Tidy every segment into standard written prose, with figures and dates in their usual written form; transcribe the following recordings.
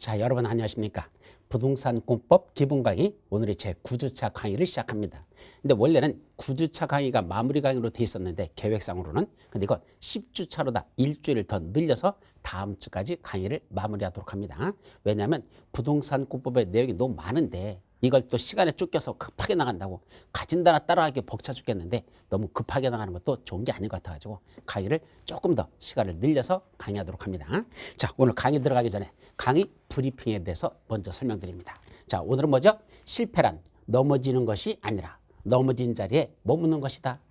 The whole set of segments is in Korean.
자, 여러분 안녕하십니까? 부동산공법 기본 강의 오늘이 제 9주차 강의를 시작합니다. 근데 원래는 9주차 강의가 마무리 강의로 돼 있었는데 계획상으로는 근데 이건 10주차로다 일주일을 더 늘려서 다음 주까지 강의를 마무리하도록 합니다. 왜냐하면 부동산공법의 내용이 너무 많은데 이걸 또 시간에 쫓겨서 급하게 나간다고 가진다나 따라하기 벅차 죽겠는데 너무 급하게 나가는 것도 좋은 게 아닌 것 같아가지고 강의를 조금 더 시간을 늘려서 강의하도록 합니다. 자, 오늘 강의 들어가기 전에 강의 브리핑에 대해서 먼저 설명드립니다. 자, 오늘은 뭐죠? 실패란 넘어지는 것이 아니라 넘어진 자리에 머무는 것이다.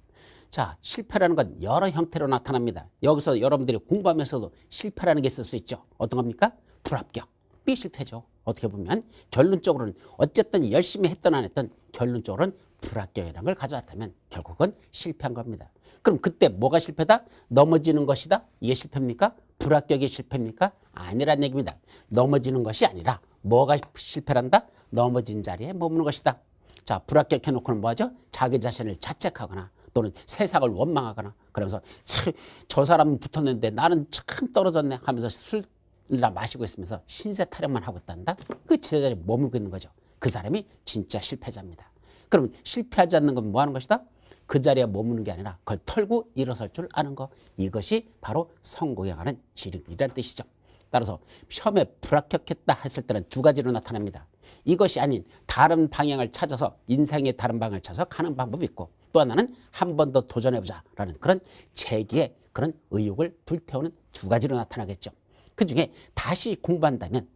자, 실패라는 건 여러 형태로 나타납니다. 여기서 여러분들이 공부하면서도 실패라는 게 있을 수 있죠. 어떤 겁니까? 불합격, 비실패죠. 어떻게 보면 결론적으로는 어쨌든 열심히 했던 안 했던 결론적으로는 불합격이라는 걸 가져왔다면 결국은 실패한 겁니다. 그럼 그때 뭐가 실패다? 넘어지는 것이다? 이게 실패입니까? 불합격이 실패입니까? 아니란 얘기입니다. 넘어지는 것이 아니라 뭐가 실패란다? 넘어진 자리에 머무는 것이다. 자, 불합격해놓고는 뭐하죠? 자기 자신을 자책하거나 또는 세상을 원망하거나 그러면서 참, 저 사람은 붙었는데 나는 참 떨어졌네 하면서 술이나 마시고 있으면서 신세 타령만 하고 있단다. 그 제자리에 머물고 있는 거죠. 그 사람이 진짜 실패자입니다. 그러면 실패하지 않는 건 뭐 하는 것이다? 그 자리에 머무는 게 아니라 그걸 털고 일어설 줄 아는 거. 이것이 바로 성공에 관한 지름길이라는 뜻이죠. 따라서 시험에 불합격했다 했을 때는 두 가지로 나타납니다. 이것이 아닌 다른 방향을 찾아서 인생의 다른 방향을 찾아서 가는 방법이 있고 또 하나는 한 번 더 도전해보자라는 그런 재기의 그런 의욕을 불태우는 두 가지로 나타나겠죠. 그중에 다시 공부한다면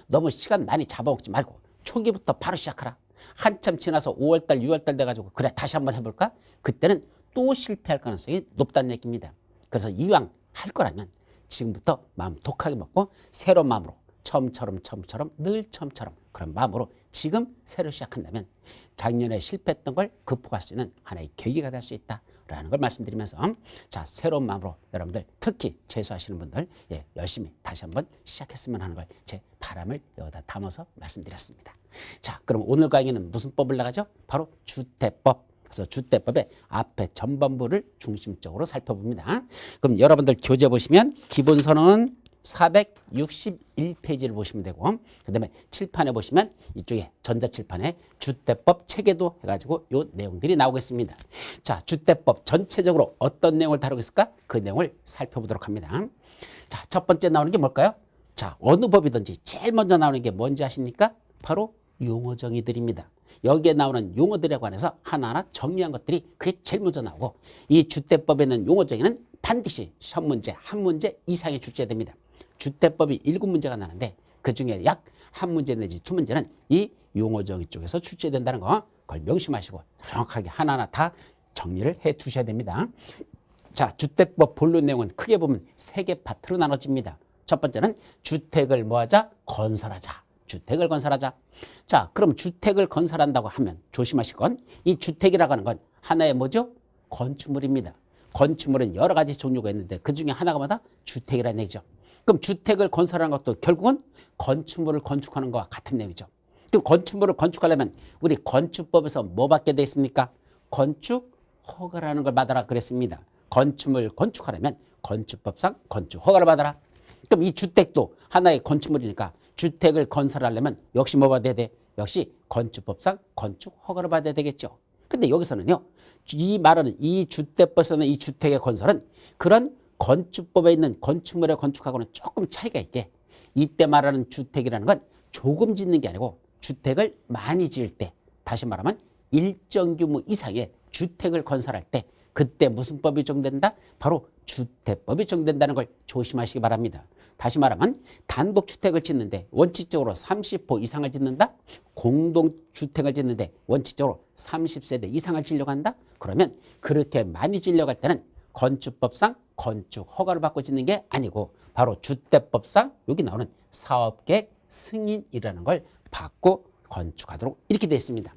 너무 시간 많이 잡아먹지 말고 초기부터 바로 시작하라. 한참 지나서 5월달 6월달 돼가지고 그래 다시 한번 해볼까? 그때는 또 실패할 가능성이 높다는 얘기입니다. 그래서 이왕 할 거라면 지금부터 마음 독하게 먹고 새로운 마음으로 처음처럼 늘 처음처럼 그런 마음으로 지금 새로 시작한다면 작년에 실패했던 걸 극복할 수 있는 하나의 계기가 될 수 있다라는 걸 말씀드리면서 자, 새로운 마음으로 여러분들 특히 재수하시는 분들 열심히 다시 한번 시작했으면 하는 걸 제 바람을 여기다 담아서 말씀드렸습니다. 자, 그럼 오늘 강의는 무슨 법을 나가죠? 바로 주택법. 그래서 주택법의 앞에 전반부를 중심적으로 살펴봅니다. 그럼 여러분들 교재 보시면 기본서는 461페이지를 보시면 되고 그 다음에 칠판에 보시면 이쪽에 전자칠판에 주택법 체계도 해가지고 요 내용들이 나오겠습니다. 자, 주택법 전체적으로 어떤 내용을 다루고 있을까? 그 내용을 살펴보도록 합니다. 자, 첫 번째 나오는 게 뭘까요? 자, 어느 법이든지 제일 먼저 나오는 게 뭔지 아십니까? 바로 용어정의들입니다. 여기에 나오는 용어들에 관해서 하나하나 정리한 것들이 그게 제일 먼저 나오고 이 주택법에 있는 용어정의는 반드시 시험 문제 한 문제 이상이 출제됩니다. 주택법이 7문제가 나는데 그중에 약 한 문제 내지 두 문제는 이 용어정의 쪽에서 출제된다는 거 그걸 명심하시고 정확하게 하나하나 다 정리를 해 두셔야 됩니다. 자, 주택법 본론 내용은 크게 보면 3개 파트로 나눠집니다. 첫 번째는 주택을 뭐하자? 건설하자. 주택을 건설하자. 자, 그럼 주택을 건설한다고 하면 조심하실 건 이 주택이라고 하는 건 하나의 뭐죠? 건축물입니다. 건축물은 여러 가지 종류가 있는데 그중에 하나가 뭐다? 주택이라는 얘기죠. 그럼 주택을 건설하는 것도 결국은 건축물을 건축하는 것과 같은 내용이죠. 그럼 건축물을 건축하려면 우리 건축법에서 뭐 받게 돼 있습니까? 건축 허가라는 걸 받아라 그랬습니다. 건축물 건축하려면 건축법상 건축 허가를 받아라. 그럼 이 주택도 하나의 건축물이니까 주택을 건설하려면 역시 뭐 받아야 돼? 역시 건축법상 건축 허가를 받아야 되겠죠. 근데 여기서는요. 이 말은 이 주택법에서는 이 주택의 건설은 그런 건축법에 있는 건축물의 건축하고는 조금 차이가 있게 이때 말하는 주택이라는 건 조금 짓는 게 아니고 주택을 많이 지을 때 다시 말하면 일정 규모 이상의 주택을 건설할 때 그때 무슨 법이 적용된다? 바로 주택법이 적용된다는 걸 조심하시기 바랍니다. 다시 말하면 단독주택을 짓는데 원칙적으로 30호 이상을 짓는다? 공동주택을 짓는데 원칙적으로 30세대 이상을 지으려고 한다? 그러면 그렇게 많이 지으려고 할 때는 건축법상 건축 허가를 받고 짓는 게 아니고 바로 주택법상 여기 나오는 사업계획 승인이라는 걸 받고 건축하도록 이렇게 되어 있습니다.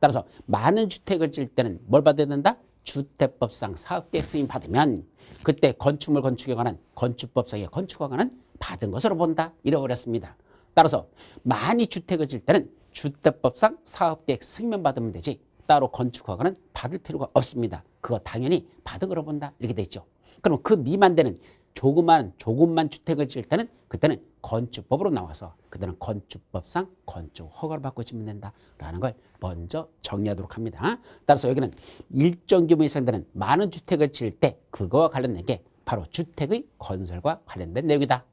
따라서 많은 주택을 지을 때는 뭘 받아야 된다? 주택법상 사업계획 승인 받으면 그때 건축물 건축에 관한 건축법상의 건축허가는 받은 것으로 본다. 잃어버렸습니다. 따라서 많이 주택을 지을 때는 주택법상 사업계획 승인만 받으면 되지 따로 건축허가는 받을 필요가 없습니다. 그거 당연히 받은 거로 본다. 이렇게 돼 있죠. 그럼 그 미만 되는 조금만 주택을 지을 때는 그때는 건축법으로 나와서 그때는 건축법상 건축 허가를 받고 지으면 된다라는 걸 먼저 정리하도록 합니다. 따라서 여기는 일정 규모 이상 되는 많은 주택을 지을 때 그거와 관련된 게 바로 주택의 건설과 관련된 내용이다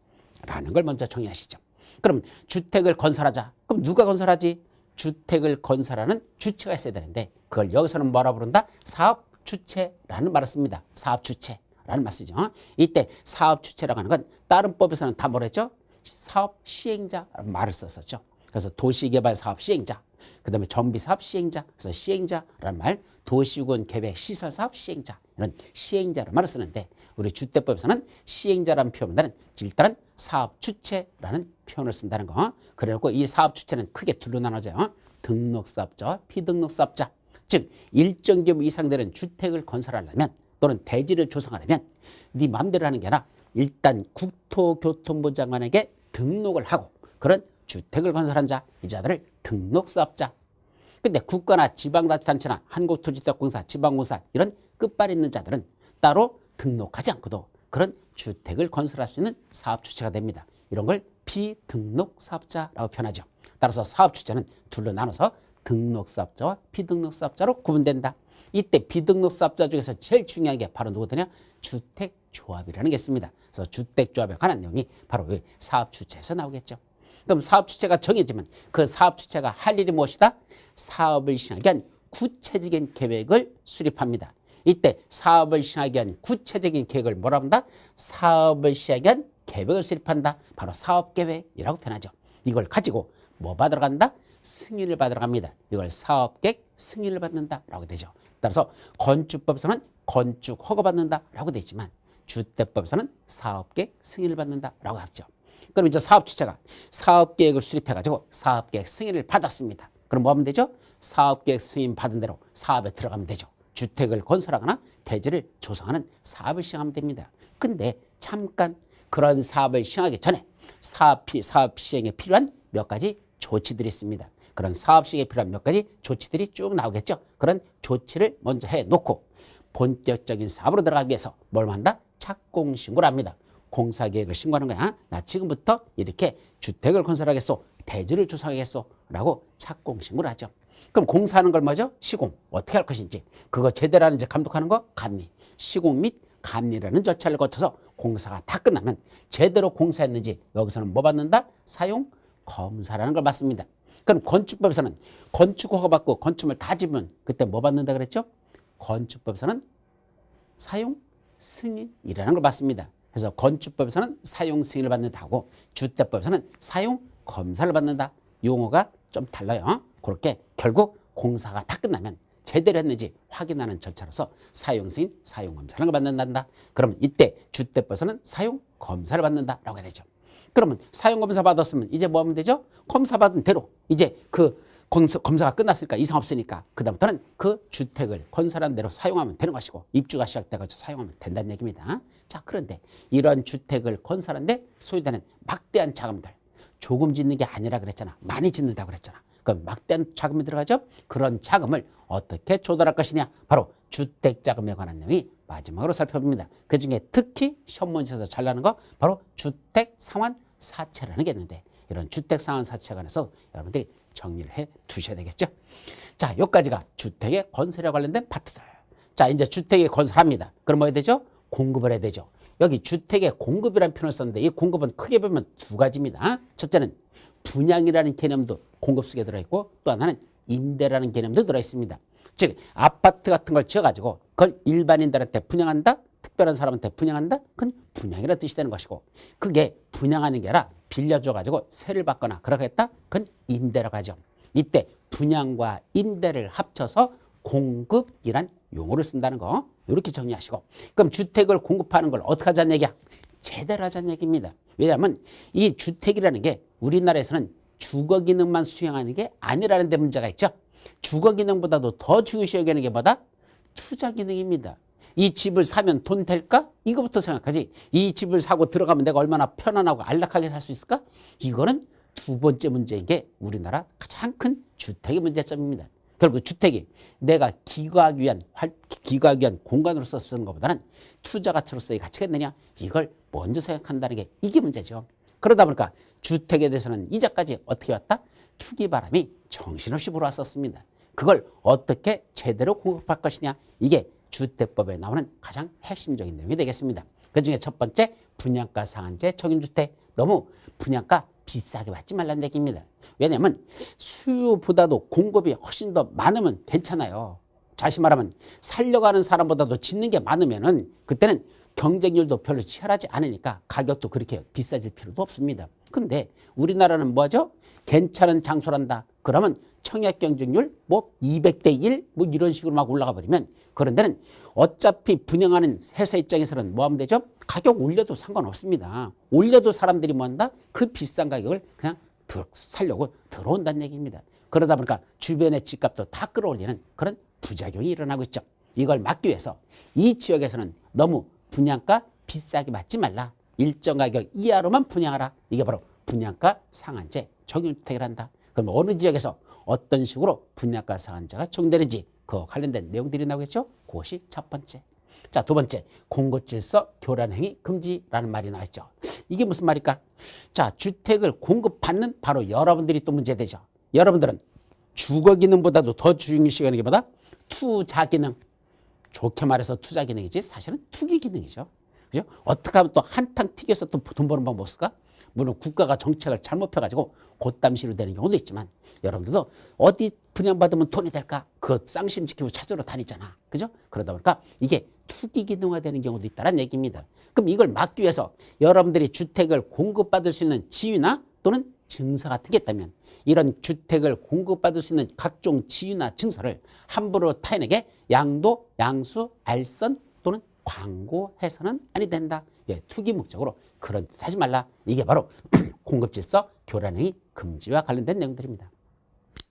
라는 걸 먼저 정리하시죠. 그럼 주택을 건설하자. 그럼 누가 건설하지? 주택을 건설하는 주체가 있어야 되는데 그걸 여기서는 뭐라 부른다? 사업주체라는 말을 씁니다. 사업주체라는 말 쓰죠. 이때 사업주체라고 하는 건 다른 법에서는 다 뭐랬죠? 사업시행자라는 말을 썼었죠. 그래서 도시개발 사업 시행자, 그 다음에 정비사업 시행자, 그래서 시행자라는 말, 도시군 계획 시설사업 시행자, 이런 시행자라는 말을 쓰는데 우리 주택법에서는 시행자라는 표현보다는 일단은 사업주체라는 표현을 쓴다는 거. 그래놓고 이 사업주체는 크게 둘로 나눠져요. 등록사업자와 비등록사업자. 즉 일정 규모 이상 되는 주택을 건설하려면 또는 대지를 조성하려면 네 마음대로 하는 게 아니라 일단 국토교통부 장관에게 등록을 하고 그런 주택을 건설한 자, 이 자들을 등록사업자. 근데 국가나 지방자치단체나 한국토지대공사, 지방공사 이런 끝발이 있는 자들은 따로 등록하지 않고도 그런 주택을 건설할 수 있는 사업주체가 됩니다. 이런 걸 비등록사업자라고 표현하죠. 따라서 사업주체는 둘로 나눠서 등록사업자와 비등록사업자로 구분된다. 이때 비등록사업자 중에서 제일 중요한 게 바로 누구더냐? 주택조합이라는 게 있습니다. 그래서 주택조합에 관한 내용이 바로 이 사업주체에서 나오겠죠. 그럼 사업주체가 정해지면 그 사업주체가 할 일이 무엇이다? 사업을 시행하기 위한 구체적인 계획을 수립합니다. 이때 사업을 시행하기 위한 구체적인 계획을 뭐라 한다? 사업을 시행하기 위한 계획을 수립한다. 바로 사업계획이라고 표현하죠. 이걸 가지고 뭐 받으러 간다? 승인을 받으러 갑니다. 이걸 사업계획 승인을 받는다라고 되죠. 따라서 건축법에서는 건축 허가 받는다라고 되어 있지만 주택법에서는 사업계획 승인을 받는다라고 하죠. 그럼 이제 사업주체가 사업계획을 수립해가지고 사업계획 승인을 받았습니다. 그럼 뭐 하면 되죠? 사업계획 승인 받은 대로 사업에 들어가면 되죠. 주택을 건설하거나 대지를 조성하는 사업을 시행하면 됩니다. 근데 잠깐 그런 사업을 시행하기 전에 사업 시행에 필요한 몇 가지 조치들이 있습니다. 그런 사업 시행에 필요한 몇 가지 조치들이 쭉 나오겠죠. 그런 조치를 먼저 해놓고 본격적인 사업으로 들어가기 위해서 뭘 한다? 착공신고를 합니다. 공사계획을 신고하는 거야. 나 지금부터 이렇게 주택을 건설하겠소, 대지를 조성하겠소 라고 착공신고를 하죠. 그럼 공사하는 걸 뭐죠? 시공. 어떻게 할 것인지. 그거 제대로 하는지 감독하는 거 감리. 시공 및 감리라는 절차를 거쳐서 공사가 다 끝나면 제대로 공사했는지 여기서는 뭐 받는다? 사용 검사라는 걸 받습니다. 그럼 건축법에서는 건축 허가 받고 건축물 다 지으면 그때 뭐 받는다 그랬죠? 건축법에서는 사용 승인이라는 걸 받습니다. 그래서 건축법에서는 사용 승인을 받는다고 주택법에서는 사용 검사를 받는다. 용어가 좀 달라요. 그렇게 결국 공사가 다 끝나면 제대로 했는지 확인하는 절차로서 사용 승인, 사용 검사를 받는다. 그러면 이때 주택법에서는 사용 검사를 받는다라고 해야 되죠. 그러면 사용 검사 받았으면 이제 뭐 하면 되죠? 검사 받은 대로 이제 그 검사가 끝났으니까 이상 없으니까 그다음부터는 그 주택을 건설한 대로 사용하면 되는 것이고 입주가 시작돼가지고 사용하면 된다는 얘기입니다. 자, 그런데 이런 주택을 건설하는데 소요되는 막대한 자금들, 조금 짓는 게 아니라 그랬잖아. 많이 짓는다고 그랬잖아. 그럼 막대한 자금이 들어가죠. 그런 자금을 어떻게 조달할 것이냐. 바로 주택자금에 관한 내용이 마지막으로 살펴봅니다. 그중에 특히 시험 문제에서 잘 나는 거 바로 주택상환사채라는 게 있는데 이런 주택상환사채에 관해서 여러분들이 정리를 해 두셔야 되겠죠. 자, 여기까지가 주택의 건설에 관련된 파트들. 자, 이제 주택의 건설합니다. 그럼 뭐 해야 되죠? 공급을 해야 되죠. 여기 주택의 공급이라는 표현을 썼는데 이 공급은 크게 보면 두 가지입니다. 첫째는 분양이라는 개념도 공급 속에 들어있고 또 하나는 임대라는 개념도 들어있습니다. 즉 아파트 같은 걸 지어가지고 그걸 일반인들한테 분양한다? 특별한 사람한테 분양한다? 그건 분양이라는 뜻이 되는 것이고 그게 분양하는 게 아니라 빌려줘가지고 세를 받거나 그러겠다? 그건 임대라고 하죠. 이때 분양과 임대를 합쳐서 공급이란 용어를 쓴다는 거 이렇게 정리하시고 그럼 주택을 공급하는 걸 어떻게 하자는 얘기야? 제대로 하자는 얘기입니다. 왜냐하면 이 주택이라는 게 우리나라에서는 주거 기능만 수행하는 게 아니라는 데 문제가 있죠. 주거 기능보다도 더 중요시 여기는 게 뭐다? 투자 기능입니다. 이 집을 사면 돈 될까? 이거부터 생각하지. 이 집을 사고 들어가면 내가 얼마나 편안하고 안락하게 살 수 있을까? 이거는 두 번째 문제인 게 우리나라 가장 큰 주택의 문제점입니다. 결국 주택이 내가 기거하기 위한 공간으로서 쓰는 것보다는 투자 가치로서의 가치가 있느냐? 이걸 먼저 생각한다는 게 이게 문제죠. 그러다 보니까 주택에 대해서는 이제까지 어떻게 왔다? 투기 바람이 정신없이 불어왔었습니다. 그걸 어떻게 제대로 공급할 것이냐, 이게 주택법에 나오는 가장 핵심적인 내용이 되겠습니다. 그중에 첫 번째, 분양가 상한제 적용주택. 너무 분양가 비싸게 받지 말라는 얘기입니다. 왜냐하면 수요보다도 공급이 훨씬 더 많으면 괜찮아요. 다시 말하면 살려고 하는 사람보다도 짓는 게 많으면은 그때는 경쟁률도 별로 치열하지 않으니까 가격도 그렇게 비싸질 필요도 없습니다. 근데 우리나라는 뭐죠? 괜찮은 장소란다. 그러면 청약 경쟁률 뭐 200대 1 뭐 이런 식으로 막 올라가 버리면, 그런 데는 어차피 분양하는 회사 입장에서는 뭐 하면 되죠? 가격 올려도 상관없습니다. 올려도 사람들이 뭐 한다? 그 비싼 가격을 그냥 살려고 들어온다는 얘기입니다. 그러다 보니까 주변의 집값도 다 끌어올리는 그런 부작용이 일어나고 있죠. 이걸 막기 위해서 이 지역에서는 너무 분양가 비싸게 받지 말라. 일정 가격 이하로만 분양하라. 이게 바로 분양가 상한제 적용주택을 한다. 그럼 어느 지역에서 어떤 식으로 분양가 상한제가 적용되는지 그 관련된 내용들이 나오겠죠. 그것이 첫 번째. 자, 두 번째, 공급질서 교란행위 금지라는 말이 나왔죠. 이게 무슨 말일까? 자, 주택을 공급받는 바로 여러분들이 또 문제되죠. 여러분들은 주거 기능보다도 더 중요시하는 게 뭐다? 투자 기능. 좋게 말해서 투자 기능이지 사실은 투기 기능이죠. 그죠? 어떻게 하면 또 한탕 튀겨서 또 돈 버는 방법 없을까? 물론 국가가 정책을 잘못 펴가지고 곧담시로 되는 경우도 있지만, 여러분들도 어디 분양받으면 돈이 될까? 그 쌍심 지키고 찾으러 다니잖아. 그죠? 그러다 보니까 이게 투기 기능화되는 경우도 있다는 얘기입니다. 그럼 이걸 막기 위해서 여러분들이 주택을 공급받을 수 있는 지위나 또는 증서 같은 게 있다면, 이런 주택을 공급받을 수 있는 각종 지위나 증서를 함부로 타인에게 양도, 양수, 알선 또는 광고해서는 아니 된다. 예, 투기 목적으로 그런 짓 하지 말라. 이게 바로 공급질서 교란행위 금지와 관련된 내용들입니다.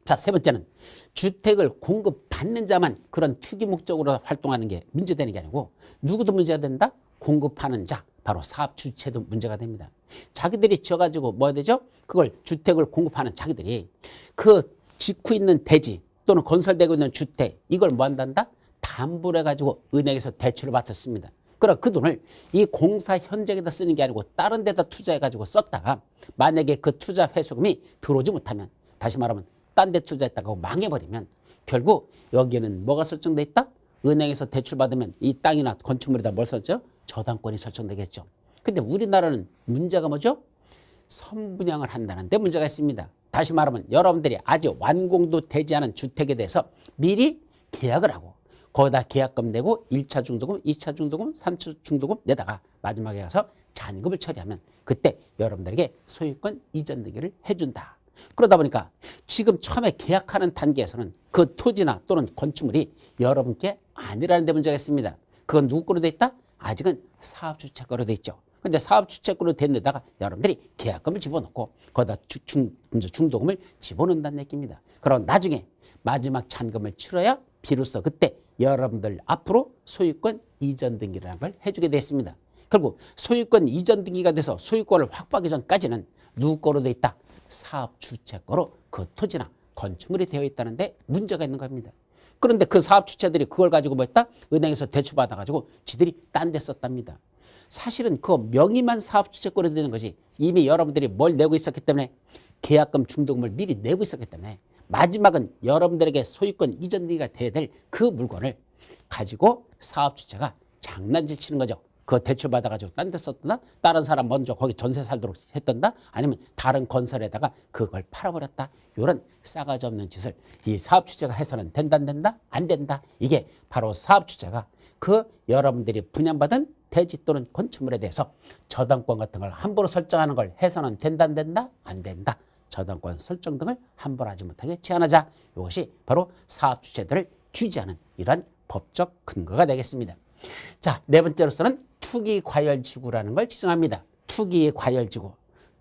자, 세 번째는 주택을 공급받는 자만 그런 투기 목적으로 활동하는 게 문제되는 게 아니고, 누구도 문제가 된다? 공급하는 자, 바로 사업 주체도 문제가 됩니다. 자기들이 지어가지고 뭐 해야 되죠? 그걸 주택을 공급하는 자기들이 그 짓고 있는 대지 또는 건설되고 있는 주택, 이걸 뭐 한단다? 담보를 해가지고 은행에서 대출을 받았습니다. 그럼 그 돈을 이 공사 현장에다 쓰는 게 아니고 다른 데다 투자해가지고 썼다가 만약에 그 투자 회수금이 들어오지 못하면, 다시 말하면 딴 데 투자했다가 망해버리면 결국 여기에는 뭐가 설정돼 있다? 은행에서 대출 받으면 이 땅이나 건축물에다 뭘 설정? 저당권이 설정되겠죠. 근데 우리나라는 문제가 뭐죠? 선분양을 한다는 데 문제가 있습니다. 다시 말하면 여러분들이 아직 완공도 되지 않은 주택에 대해서 미리 계약을 하고 거기다 계약금 내고 1차 중도금, 2차 중도금, 3차 중도금 내다가 마지막에 가서 잔금을 처리하면 그때 여러분들에게 소유권 이전 등기를 해준다. 그러다 보니까 지금 처음에 계약하는 단계에서는 그 토지나 또는 건축물이 여러분께 아니라는 데 문제가 있습니다. 그건 누구 거로 돼 있다? 아직은 사업주체 거로 돼 있죠. 근데 사업주체 거로 된 데다가 여러분들이 계약금을 집어넣고 거기다 중도금을 집어넣는다는 얘기입니다. 그럼 나중에 마지막 잔금을 치러야 비로소 그때 여러분들 앞으로 소유권 이전 등기라는 걸 해주게 됐습니다. 결국 소유권 이전 등기가 돼서 소유권을 확보하기 전까지는 누구 거로 돼 있다? 사업 주체 거로 그 토지나 건축물이 되어 있다는데 문제가 있는 겁니다. 그런데 그 사업 주체들이 그걸 가지고 뭐 했다? 은행에서 대출 받아가지고 지들이 딴 데 썼답니다. 사실은 그 명의만 사업 주체 거로 되는 거지, 이미 여러분들이 뭘 내고 있었기 때문에, 계약금 중도금을 미리 내고 있었기 때문에 마지막은 여러분들에게 소유권 이전 등기가 돼야 될 그 물건을 가지고 사업 주체가 장난질 치는 거죠. 그 대출 받아가지고 딴 데 썼거나 다른 사람 먼저 거기 전세 살도록 했던다, 아니면 다른 건설에다가 그걸 팔아버렸다. 이런 싸가지 없는 짓을 이 사업 주체가 해서는 된다 안 된다? 안 된다. 이게 바로 사업 주체가 그 여러분들이 분양받은 대지 또는 건축물에 대해서 저당권 같은 걸 함부로 설정하는 걸 해서는 된다 안 된다? 안 된다. 저당권 설정 등을 함부로 하지 못하게 제한하자. 이것이 바로 사업 주체들을 규제하는 이러한 법적 근거가 되겠습니다. 자, 네 번째로서는 투기 과열 지구라는 걸 지정합니다. 투기의 과열 지구.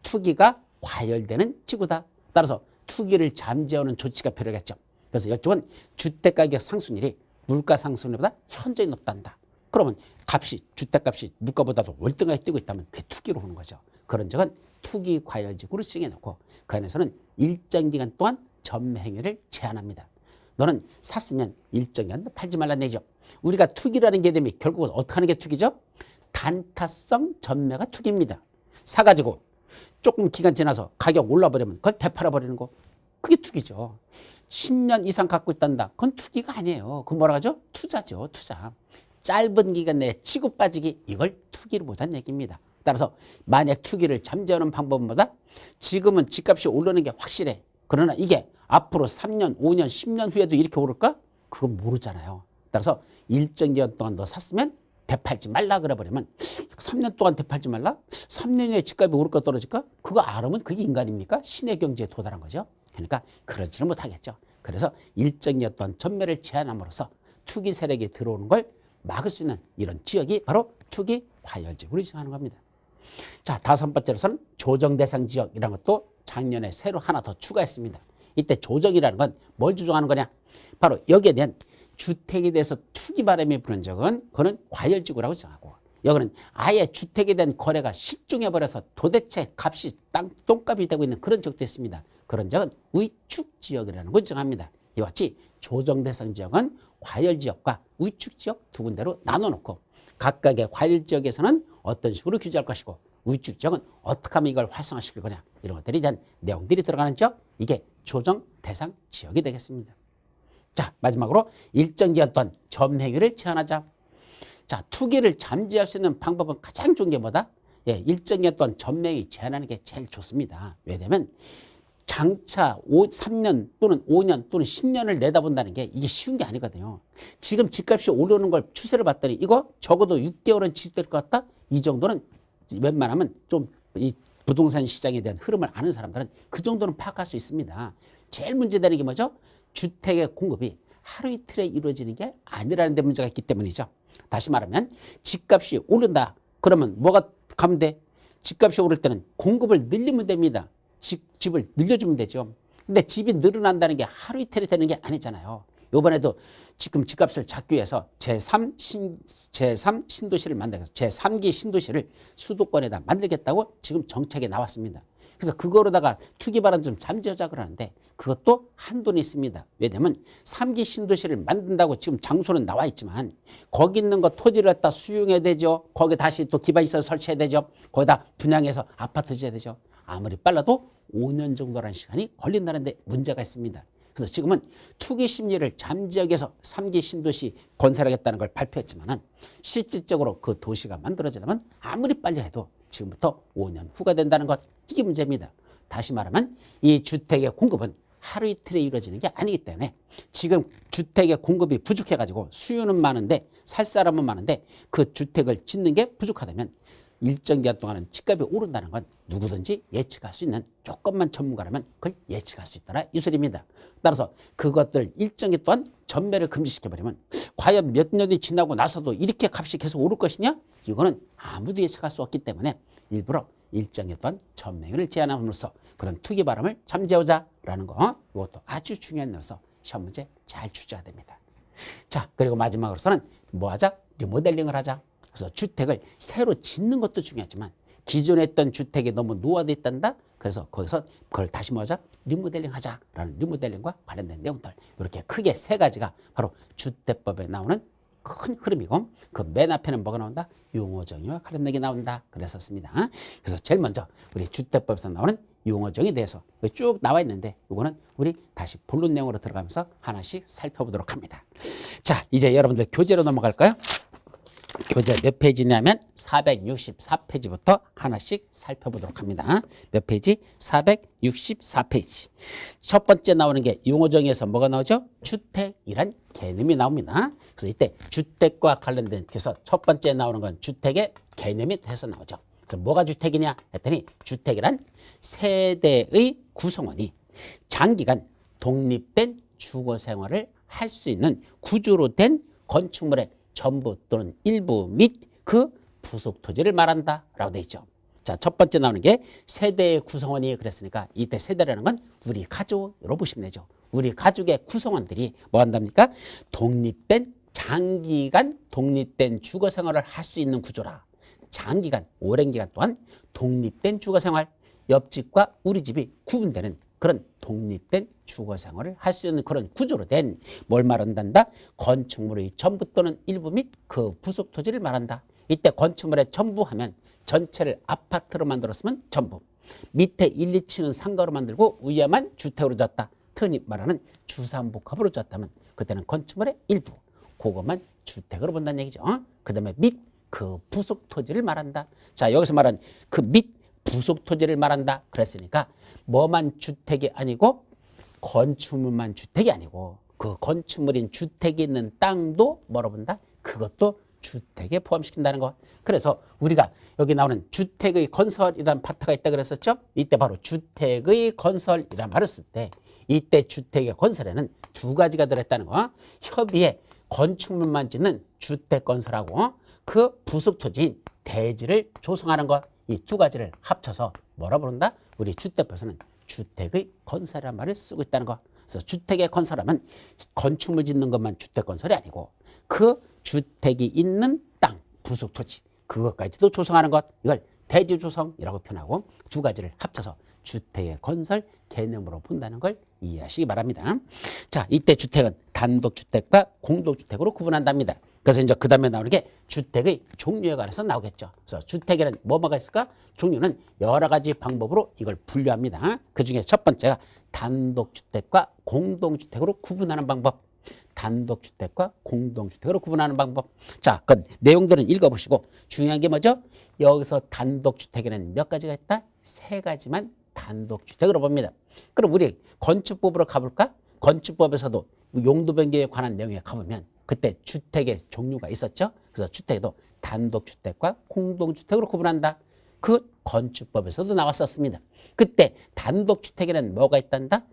투기가 과열되는 지구다. 따라서 투기를 잠재우는 조치가 필요하겠죠. 그래서 이쪽은 주택가격 상승률이 물가 상승률보다 현저히 높단다. 그러면 값이, 주택값이 물가보다도 월등하게 뛰고 있다면 그게 투기로 오는 거죠. 그런 적은 투기 과열 지구로 정해놓고 그 안에서는 일정 기간 동안 전매 행위를 제한합니다. 너는 샀으면 일정 기간 팔지 말라는 얘기죠. 우리가 투기라는 개념이 결국은 어떻게 하는 게 투기죠? 단타성 전매가 투기입니다. 사가지고 조금 기간 지나서 가격 올라버리면 그걸 되팔아버리는 거. 그게 투기죠. 10년 이상 갖고 있단다. 그건 투기가 아니에요. 그건 뭐라 하죠? 투자죠. 투자. 짧은 기간 내에 치고 빠지기, 이걸 투기로 보자는 얘기입니다. 따라서 만약 투기를 잠재우는 방법은 뭐다? 지금은 집값이 오르는 게 확실해. 그러나 이게 앞으로 3년, 5년, 10년 후에도 이렇게 오를까? 그건 모르잖아요. 따라서 일정 기간 동안 너 샀으면 되팔지 말라 그래버리면 3년 동안 되팔지 말라? 3년 후에 집값이 오를까 떨어질까? 그거 알으면 그게 인간입니까? 신의 경지에 도달한 거죠. 그러니까 그러지는 못하겠죠. 그래서 일정 기간 동안 전매를 제한함으로써 투기 세력이 들어오는 걸 막을 수 있는 이런 지역이 바로 투기 과열지구를 지정하는 겁니다. 자, 다섯 번째로서는 조정 대상 지역이라는 것도 작년에 새로 하나 더 추가했습니다. 이때 조정이라는 건 뭘 조정하는 거냐? 바로 여기에 대한 주택에 대해서 투기 바람이 부는 적은 그거는 과열지구라고 지정하고, 여기는 아예 주택에 대한 거래가 실종해버려서 도대체 값이 똥값이 되고 있는 그런 지역도 있습니다. 그런 지역은 위축 지역이라는 걸 지정합니다. 이와 같이 조정 대상 지역은 과열 지역과 위축 지역 두 군데로 나눠놓고 각각의 과열 지역에서는 어떤 식으로 규제할 것이고 위축 지역은 어떻게 하면 이걸 활성화시킬 거냐, 이런 것들에 대한 내용들이 들어가는 지역, 이게 조정 대상 지역이 되겠습니다. 자, 마지막으로 일정 기간 동안 점행위를 제한하자. 자, 투기를 잠재할 수 있는 방법은 가장 좋은 게 뭐다? 예, 일정 기간 동안 점행위 제한하는 게 제일 좋습니다. 왜냐하면 장차 3년 또는 5년 또는 10년을 내다본다는 게 이게 쉬운 게 아니거든요. 지금 집값이 오르는 걸 추세를 봤더니 이거 적어도 6개월은 지속될 것 같다? 이 정도는 웬만하면 좀 이 부동산 시장에 대한 흐름을 아는 사람들은 그 정도는 파악할 수 있습니다. 제일 문제되는 게 뭐죠? 주택의 공급이 하루 이틀에 이루어지는 게 아니라는 데 문제가 있기 때문이죠. 다시 말하면 집값이 오른다. 그러면 뭐가 가면 돼? 집값이 오를 때는 공급을 늘리면 됩니다. 집을 늘려주면 되죠. 근데 집이 늘어난다는 게 하루 이틀이 되는 게 아니잖아요. 이번에도 지금 집값을 잡기 위해서 제3 신도시를 만들어서 제3기 신도시를 수도권에다 만들겠다고 지금 정책에 나왔습니다. 그래서 그거로다가 투기 바람 좀 잠재우자 그러는데 그것도 한도는 있습니다. 왜냐하면 3기 신도시를 만든다고 지금 장소는 나와 있지만 거기 있는 거 토지를 갖다 수용해야 되죠. 거기 다시 또 기반 시설 설치해야 되죠. 거기다 분양해서 아파트 지어야 되죠. 아무리 빨라도 5년 정도라는 시간이 걸린다는 데 문제가 있습니다. 그래서 지금은 투기 심리를 잠재우기 위해서 3기 신도시 건설하겠다는 걸 발표했지만 실질적으로 그 도시가 만들어지려면 아무리 빨리 해도 지금부터 5년 후가 된다는 것, 이게 문제입니다. 다시 말하면 이 주택의 공급은 하루 이틀에 이루어지는 게 아니기 때문에 지금 주택의 공급이 부족해가지고 수요는 많은데 살 사람은 많은데 그 주택을 짓는 게 부족하다면 일정 기간 동안은 집값이 오른다는 건 누구든지 예측할 수 있는, 조금만 전문가라면 그걸 예측할 수 있다라 이 소리입니다. 따라서 그것들 일정 기간 동안 전매를 금지시켜버리면 과연 몇 년이 지나고 나서도 이렇게 값이 계속 오를 것이냐? 이거는 아무도 예측할 수 없기 때문에 일부러 일정 기간 동안 전매를 제한함으로써 그런 투기 바람을 잠재우자라는 거, 이것도 아주 중요한 녀석, 시험 문제 잘 출제해야 됩니다. 자, 그리고 마지막으로서는 뭐 하자? 리모델링을 하자. 그래서 주택을 새로 짓는 것도 중요하지만 기존에 있던 주택이 너무 노화되어 있단다. 그래서 거기서 그걸 다시 뭐 하자? 리모델링 하자라는 리모델링과 관련된 내용들, 이렇게 크게 세 가지가 바로 주택법에 나오는 큰 흐름이고, 그 맨 앞에는 뭐가 나온다? 용어정의와 관련된 게 나온다 그랬었습니다. 그래서 제일 먼저 우리 주택법에서 나오는 용어정의에 대해서 쭉 나와 있는데 이거는 우리 다시 본론 내용으로 들어가면서 하나씩 살펴보도록 합니다. 자, 이제 여러분들 교재로 넘어갈까요? 교재 몇 페이지냐면 464페이지부터 하나씩 살펴보도록 합니다. 몇 페이지? 464페이지. 첫 번째 나오는 게 용어정의에서 뭐가 나오죠? 주택이란 개념이 나옵니다. 그래서 이때 주택과 관련된, 그래서 첫 번째 나오는 건 주택의 개념이 돼서 나오죠. 그래서 뭐가 주택이냐 했더니 주택이란 세대의 구성원이 장기간 독립된 주거 생활을 할 수 있는 구조로 된 건축물의 전부 또는 일부 및 그 부속 토지를 말한다라고 되어 있죠. 자, 첫 번째 나오는 게 세대의 구성원이 그랬으니까 이때 세대라는 건 우리 가족으로 보시면 되죠. 우리 가족의 구성원들이 뭐 한답니까? 독립된, 장기간 독립된 주거 생활을 할 수 있는 구조라. 장기간, 오랜 기간 동안 독립된 주거 생활, 옆집과 우리 집이 구분되는 그런 독립된 주거 생활을 할 수 있는 그런 구조로 된 뭘 말한단다? 건축물의 전부 또는 일부 및 그 부속 토지를 말한다. 이때 건축물의 전부 하면 전체를 아파트로 만들었으면 전부. 밑에 1, 2층은 상가로 만들고 위에만 주택으로 졌다. 흔히 말하는 주상복합으로 졌다면 그때는 건축물의 일부. 그것만 주택으로 본다는 얘기죠. 그 다음에 밑 그 부속 토지를 말한다. 자, 여기서 말한 그 밑 부속 토지를 말한다. 그랬으니까 뭐만 주택이 아니고 건축물만 주택이 아니고 그 건축물인 주택이 있는 땅도 뭐로 본다? 그것도 주택에 포함시킨다는 거. 그래서 우리가 여기 나오는 주택의 건설이라는 파트가 있다 그랬었죠? 이때 바로 주택의 건설이라는 말을 쓸 때 이때 주택의 건설에는 두 가지가 들어있다는 거. 협의에 건축물만 짓는 주택 건설하고 그 부속 토지인 대지를 조성하는 것. 이 두 가지를 합쳐서 뭐라 부른다? 우리 주택법에서는 주택의 건설이라는 말을 쓰고 있다는 거. 그래서 주택의 건설하면 건축물 짓는 것만 주택 건설이 아니고 그 주택이 있는 땅, 부속 토지 그것까지도 조성하는 것. 이걸 대지 조성이라고 표현하고 두 가지를 합쳐서 주택의 건설 개념으로 본다는 걸 이해하시기 바랍니다. 자, 이때 주택은 단독주택과 공동주택으로 구분한답니다. 그래서 이제 그 다음에 나오는 게 주택의 종류에 관해서 나오겠죠. 그래서 주택에는 뭐가 있을까? 종류는 여러 가지 방법으로 이걸 분류합니다. 그 중에 첫 번째가 단독주택과 공동주택으로 구분하는 방법. 단독주택과 공동주택으로 구분하는 방법. 자, 그 내용들은 읽어보시고 중요한 게 뭐죠? 여기서 단독주택에는 몇 가지가 있다? 세 가지만 단독주택으로 봅니다. 그럼 우리 건축법으로 가볼까? 건축법에서도 용도 변경에 관한 내용에 가보면 그때 주택의 종류가 있었죠. 그래서 주택도 단독주택과 공동주택으로 구분한다. 그 건축법에서도 나왔었습니다. 그때 단독주택에는 뭐가 있단다?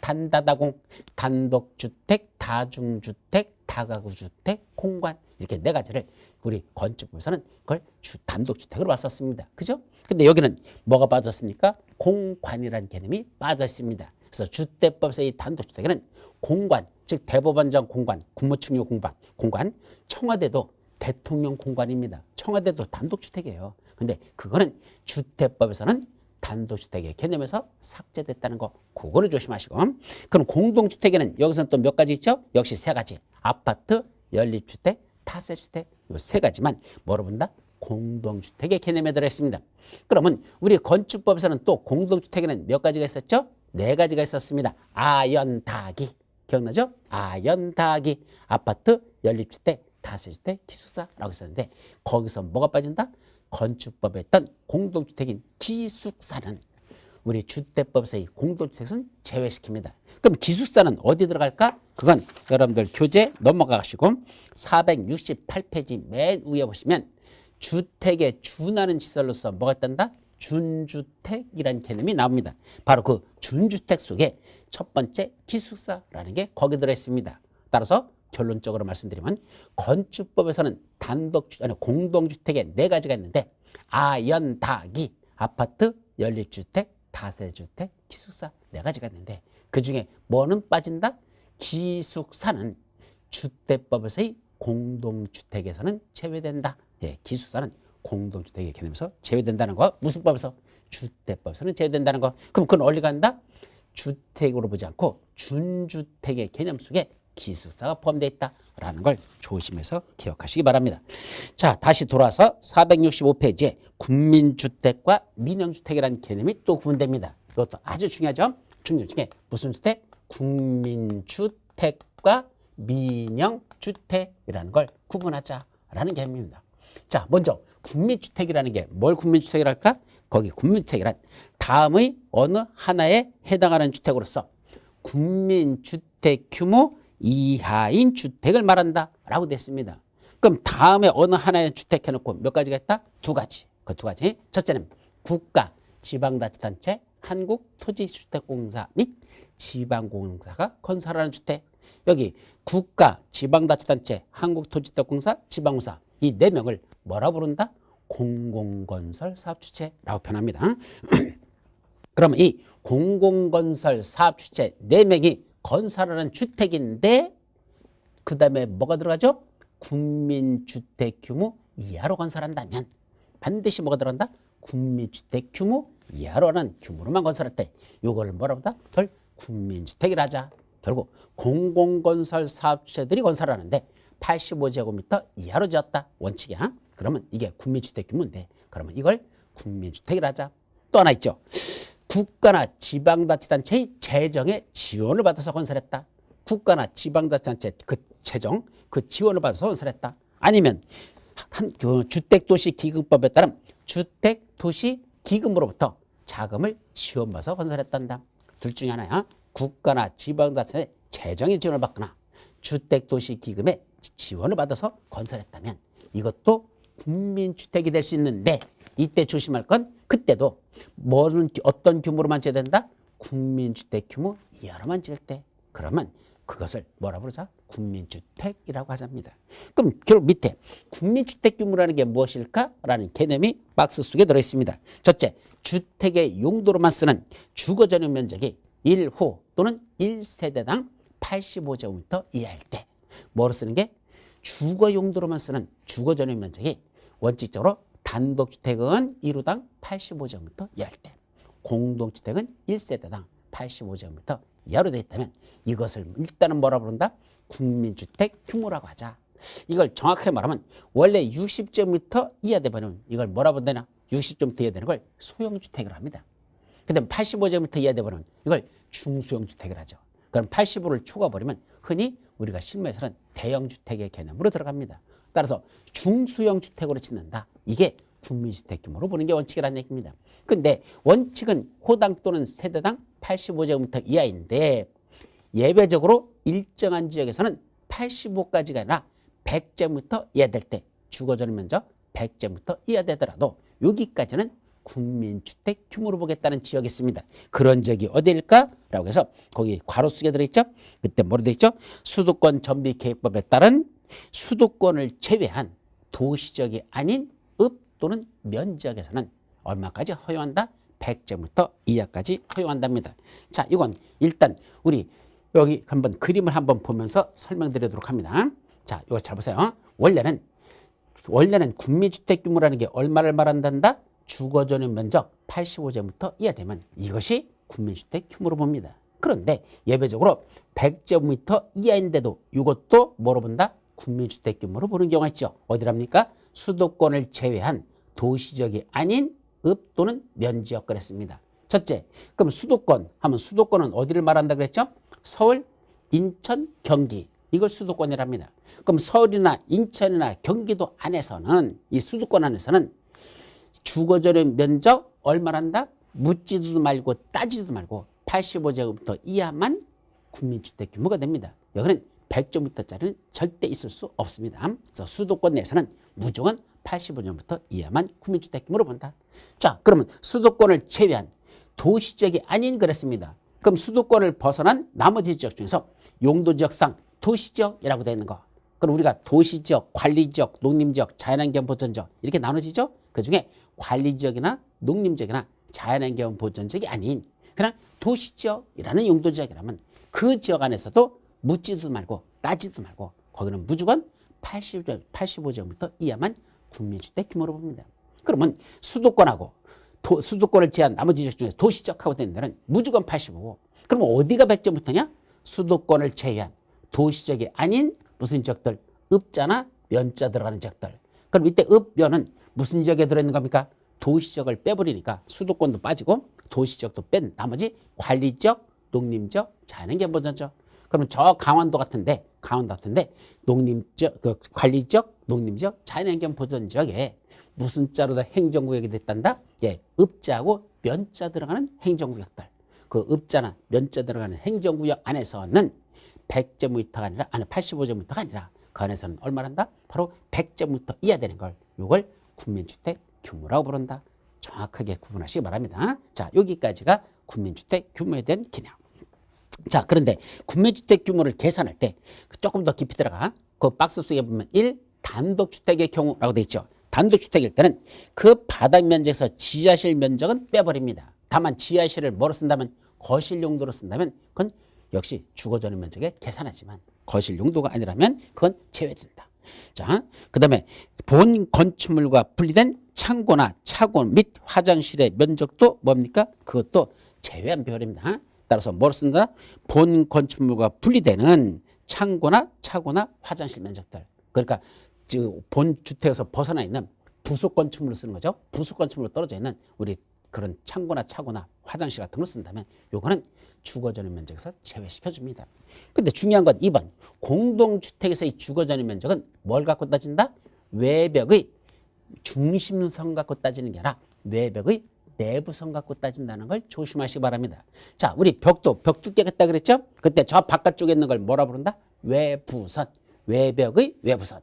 단다다공, 단독주택, 다중주택, 다가구주택, 공관 이렇게 네 가지를 우리 건축법에서는 그걸 단독주택으로 봤었습니다. 그죠? 근데 여기는 뭐가 빠졌습니까? 공관이라는 개념이 빠졌습니다. 그래서 주택법에서 이 단독주택에는 공관, 즉 대법원장 공관, 국무총리 공관, 청와대도 대통령 공관입니다. 청와대도 단독주택이에요. 근데 그거는 주택법에서는 단독주택의 개념에서 삭제됐다는 거, 그거를 조심하시고. 그럼 공동주택에는 여기서는 또 몇 가지 있죠? 역시 세 가지. 아파트, 연립주택, 타세주택 이 세 가지만 뭐로 본다? 공동주택의 개념에 들어있습니다. 그러면 우리 건축법에서는 또 공동주택에는 몇 가지가 있었죠? 네 가지가 있었습니다. 아연다기. 기억나죠? 아연다기. 아파트, 연립주택, 다세주택, 기숙사라고 있었는데 거기서 뭐가 빠진다? 건축법에 있던 공동주택인 기숙사는 우리 주택법에서 이 공동주택은 제외시킵니다. 그럼 기숙사는 어디 들어갈까? 그건 여러분들 교재 넘어가시고 468페이지 맨 위에 보시면 주택에 준하는 시설로서 뭐가 있단다? 준주택이라는 개념이 나옵니다. 바로 그 준주택 속에 첫 번째 기숙사라는 게 거기 들어있습니다. 따라서 결론적으로 말씀드리면 건축법에서는 공동주택에 네 가지가 있는데 아연다기, 아파트, 연립주택, 다세주택, 기숙사 네 가지가 있는데 그중에 뭐는 빠진다? 기숙사는 주택법에서의 공동주택에서는 제외된다. 예, 기숙사는 공동주택의 개념에서 제외된다는 거. 무슨 법에서? 주택법에서는 제외된다는 거. 그럼 그건 어디 간다? 주택으로 보지 않고 준주택의 개념 속에 기숙사가 포함되어 있다라는 걸 조심해서 기억하시기 바랍니다. 자, 다시 돌아서 465페이지에 국민주택과 민영주택이라는 개념이 또 구분됩니다. 이것도 아주 중요하죠. 중요 중에 무슨 주택? 국민주택과 민영주택이라는 걸 구분하자라는 개념입니다. 자, 먼저 국민주택이라는 게 뭘 국민주택이랄까? 거기 국민주택이란 다음의 어느 하나에 해당하는 주택으로서 국민주택 규모 이하인 주택을 말한다 라고 됐습니다. 그럼 다음에 어느 하나의 주택 해놓고 몇 가지가 있다? 두 가지. 그 두 가지. 첫째는 국가, 지방자치단체, 한국토지주택공사 및 지방공사가 건설하는 주택. 여기 국가, 지방자치단체, 한국토지주택공사, 지방공사 이 네 명을 뭐라 부른다? 공공건설 사업주체라고 표현합니다. 그러면 이 공공건설 사업주체 네 명이 건설하는 주택인데 그 다음에 뭐가 들어가죠? 국민주택 규모 이하로 건설한다면 반드시 뭐가 들어간다? 국민주택 규모 이하로 하는 규모로만 건설할 때 이걸 뭐라고 한다? 그걸 국민주택이라 하자. 결국 공공건설 사업주체들이 건설하는데 85제곱미터 이하로 지었다. 원칙이야. 그러면 이게 국민주택 규모인데 그러면 이걸 국민주택이라 하자. 또 하나 있죠. 국가나 지방자치단체의 재정의 지원을 받아서 건설했다. 국가나 지방자치단체 그 재정, 그 지원을 받아서 건설했다. 아니면 그 주택도시기금법에 따른 주택도시기금으로부터 자금을 지원받아서 건설했단다. 둘 중에 하나야. 국가나 지방자치단체 재정의 지원을 받거나 주택도시기금의 지원을 받아서 건설했다면 이것도 국민주택이 될 수 있는데 이때 조심할 건 그때도 어떤 규모로만 지어야 된다? 국민주택 규모 이하로만 지을 때. 그러면 그것을 뭐라 부르자? 국민주택이라고 하자입니다. 그럼 결국 밑에 국민주택 규모라는 게 무엇일까라는 개념이 박스 속에 들어있습니다. 첫째, 주택의 용도로만 쓰는 주거 전용 면적이 1호 또는 1세대당 85제곱미터 이하일 때 뭐로 쓰는 게 주거 용도로만 쓰는 주거 전용 면적이 원칙적으로 단독주택은 1호당 85제곱미터 이하일 때 공동주택은 1세대당 85제곱미터 이하로 되어 있다면 이것을 일단은 뭐라 부른다? 국민주택 규모라고 하자. 이걸 정확하게 말하면 원래 60제곱미터 이하 되면 이걸 뭐라 부른다냐? 60제곱미터 이하 되는 걸 소형주택이라고 합니다. 근데 85제곱미터 이하 되면 이걸 중소형주택이라고 하죠. 그럼 85를 초과버리면 흔히 우리가 실무에서는 대형주택의 개념으로 들어갑니다. 따라서 중소형 주택으로 짓는다. 이게 국민주택 규모로 보는 게 원칙이라는 얘기입니다. 근데 원칙은 호당 또는 세대당 85제곱미터 이하인데 예외적으로 일정한 지역에서는 85까지가 아니라 100제곱미터 이하 될 때 주거 전용 면적 100제곱미터 이하 되더라도 여기까지는 국민주택 규모로 보겠다는 지역이 있습니다. 그런 지역이 어디일까라고 해서 거기 괄호 속에 들어있죠. 그때 뭐로 되어 있죠? 수도권 전비계획법에 따른 수도권을 제외한 도시지역이 아닌 읍 또는 면지역에서는 얼마까지 허용한다? 100제곱미터 이하까지 허용한답니다. 자, 이건 일단 우리 여기 한번 그림을 한번 보면서 설명드리도록 합니다. 자, 이거 잘 보세요. 원래는 국민주택 규모라는 게 얼마를 말한단다? 주거 전용 면적 85제곱미터 이하 되면 이것이 국민주택 규모로 봅니다. 그런데 예외적으로 100제곱미터 이하인데도 이것도 뭐로 본다? 국민주택 규모로 보는 경우가 있죠. 어디랍니까? 수도권을 제외한 도시지역이 아닌 읍 또는 면지역 그랬습니다. 첫째, 그럼 수도권 하면 수도권은 어디를 말한다 그랬죠? 서울, 인천, 경기. 이걸 수도권이랍니다. 그럼 서울이나 인천이나 경기도 안에서는 이 수도권 안에서는 주거 전용 면적 얼마란다? 묻지도 말고 따지도 말고 85제곱미터 이하만 국민주택 규모가 됩니다. 여기는 100제곱미터짜리는 절대 있을 수 없습니다. 그래서 수도권 내에서는 무조건 85제곱미터 이하만 국민주택 규모로 본다. 자, 그러면 수도권을 제외한 도시지역이 아닌 그랬습니다. 그럼 수도권을 벗어난 나머지 지역 중에서 용도지역상 도시지역이라고 되어 있는 거. 그럼 우리가 도시지역, 관리지역, 농림지역, 자연환경 보전지역 이렇게 나눠지죠. 그중에 관리지역이나 농림지역이나 자연환경 보전지역이 아닌 그냥 도시지역이라는 용도지역이라면 그 지역 안에서도 묻지도 말고 따지도 말고 거기는 무조건 85제곱미터 이하만 국민주택 규모로 봅니다. 그러면 수도권하고 수도권을 제한 나머지 지역 중에 도시지역하고 되는 데는 무조건 85고 그러면 어디가 100제곱미터냐? 수도권을 제외한 도시지역이 아닌 무슨 지역들? 읍자나 면자 들어가는 지역들. 그럼 이때 읍, 면은 무슨 지역에 들어있는 겁니까? 도시지역을 빼버리니까 수도권도 빠지고 도시지역도 뺀 나머지 관리지역, 농림지역, 자연환경 보전지역. 그러면 저 강원도 같은데 농림지역, 그 관리지역, 농림지역, 자연환경 보전지역에 무슨 자로 다 행정구역이 됐단다? 예, 읍자하고 면자 들어가는 행정구역들. 그 읍자나 면자 들어가는 행정구역 안에서는 100제곱미터가 아니라 85제곱미터가 아니라 그 안에서는 얼마란다? 바로 100제곱미터 이하 되는 걸 이걸 국민주택 규모라고 부른다. 정확하게 구분하시기 바랍니다. 자, 여기까지가 국민주택 규모에 대한 개념. 자, 그런데 국민주택 규모를 계산할 때 조금 더 깊이 들어가 그 박스 속에 보면 1. 단독주택의 경우라고 되어 있죠. 단독주택일 때는 그 바닥 면적에서 지하실 면적은 빼버립니다. 다만 지하실을 뭐로 쓴다면 거실 용도로 쓴다면 그건 역시 주거 전용 면적에 계산하지만 거실 용도가 아니라면 그건 제외된다. 자, 그 다음에 본 건축물과 분리된 창고나 차고 및 화장실의 면적도 뭡니까? 그것도 제외한 비율입니다. 따라서 뭐로 쓴다? 본 건축물과 분리되는 창고나 차고나 화장실 면적들. 그러니까 본 주택에서 벗어나 있는 부속 건축물을 쓰는 거죠. 부속 건축물로 떨어져 있는 우리 그런 창고나 차고나 화장실 같은 걸 쓴다면 요거는 주거 전용 면적에서 제외시켜 줍니다. 근데 중요한 건 2번. 공동주택에서의 주거 전용 면적은 뭘 갖고 따진다? 외벽의 중심선 갖고 따지는 게 아니라 외벽의 내부선 갖고 따진다는 걸 조심하시기 바랍니다. 자, 우리 벽 두께가 있다 그랬죠? 그때 저 바깥쪽에 있는 걸 뭐라 부른다? 외부선. 외벽의 외부선.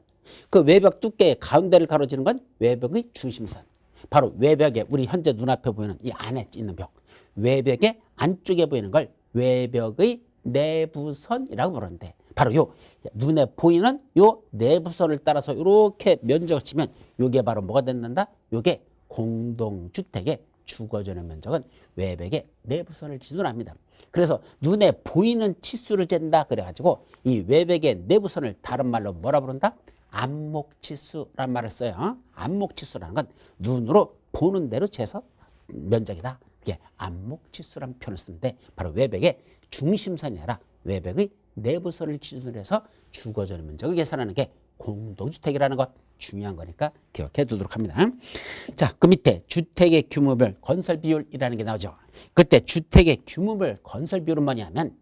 그 외벽 두께의 가운데를 가로지는 건 외벽의 중심선. 바로 외벽에 우리 현재 눈앞에 보이는 이 안에 있는 벽. 외벽의 안쪽에 보이는 걸 외벽의 내부선이라고 부르는데 바로 요 눈에 보이는 요 내부선을 따라서 이렇게 면적을 치면 요게 바로 뭐가 된다? 요게 공동주택의 주거 전용 면적은 외벽의 내부선을 기준으로 합니다. 그래서 눈에 보이는 치수를 잰다 그래가지고 이 외벽의 내부선을 다른 말로 뭐라 부른다? 안목치수란 말을 써요. 안목치수라는 건 눈으로 보는 대로 재서 면적이다. 그게 안목치수라는 표현을 쓰는데 바로 외벽의 중심선이 아니라 외벽의 내부선을 기준으로 해서 주거 전용 면적을 계산하는 게 공동주택이라는 것 중요한 거니까 기억해 두도록 합니다. 자, 그 밑에 주택의 규모별 건설 비율이라는 게 나오죠. 그때 주택의 규모별 건설 비율은 뭐냐면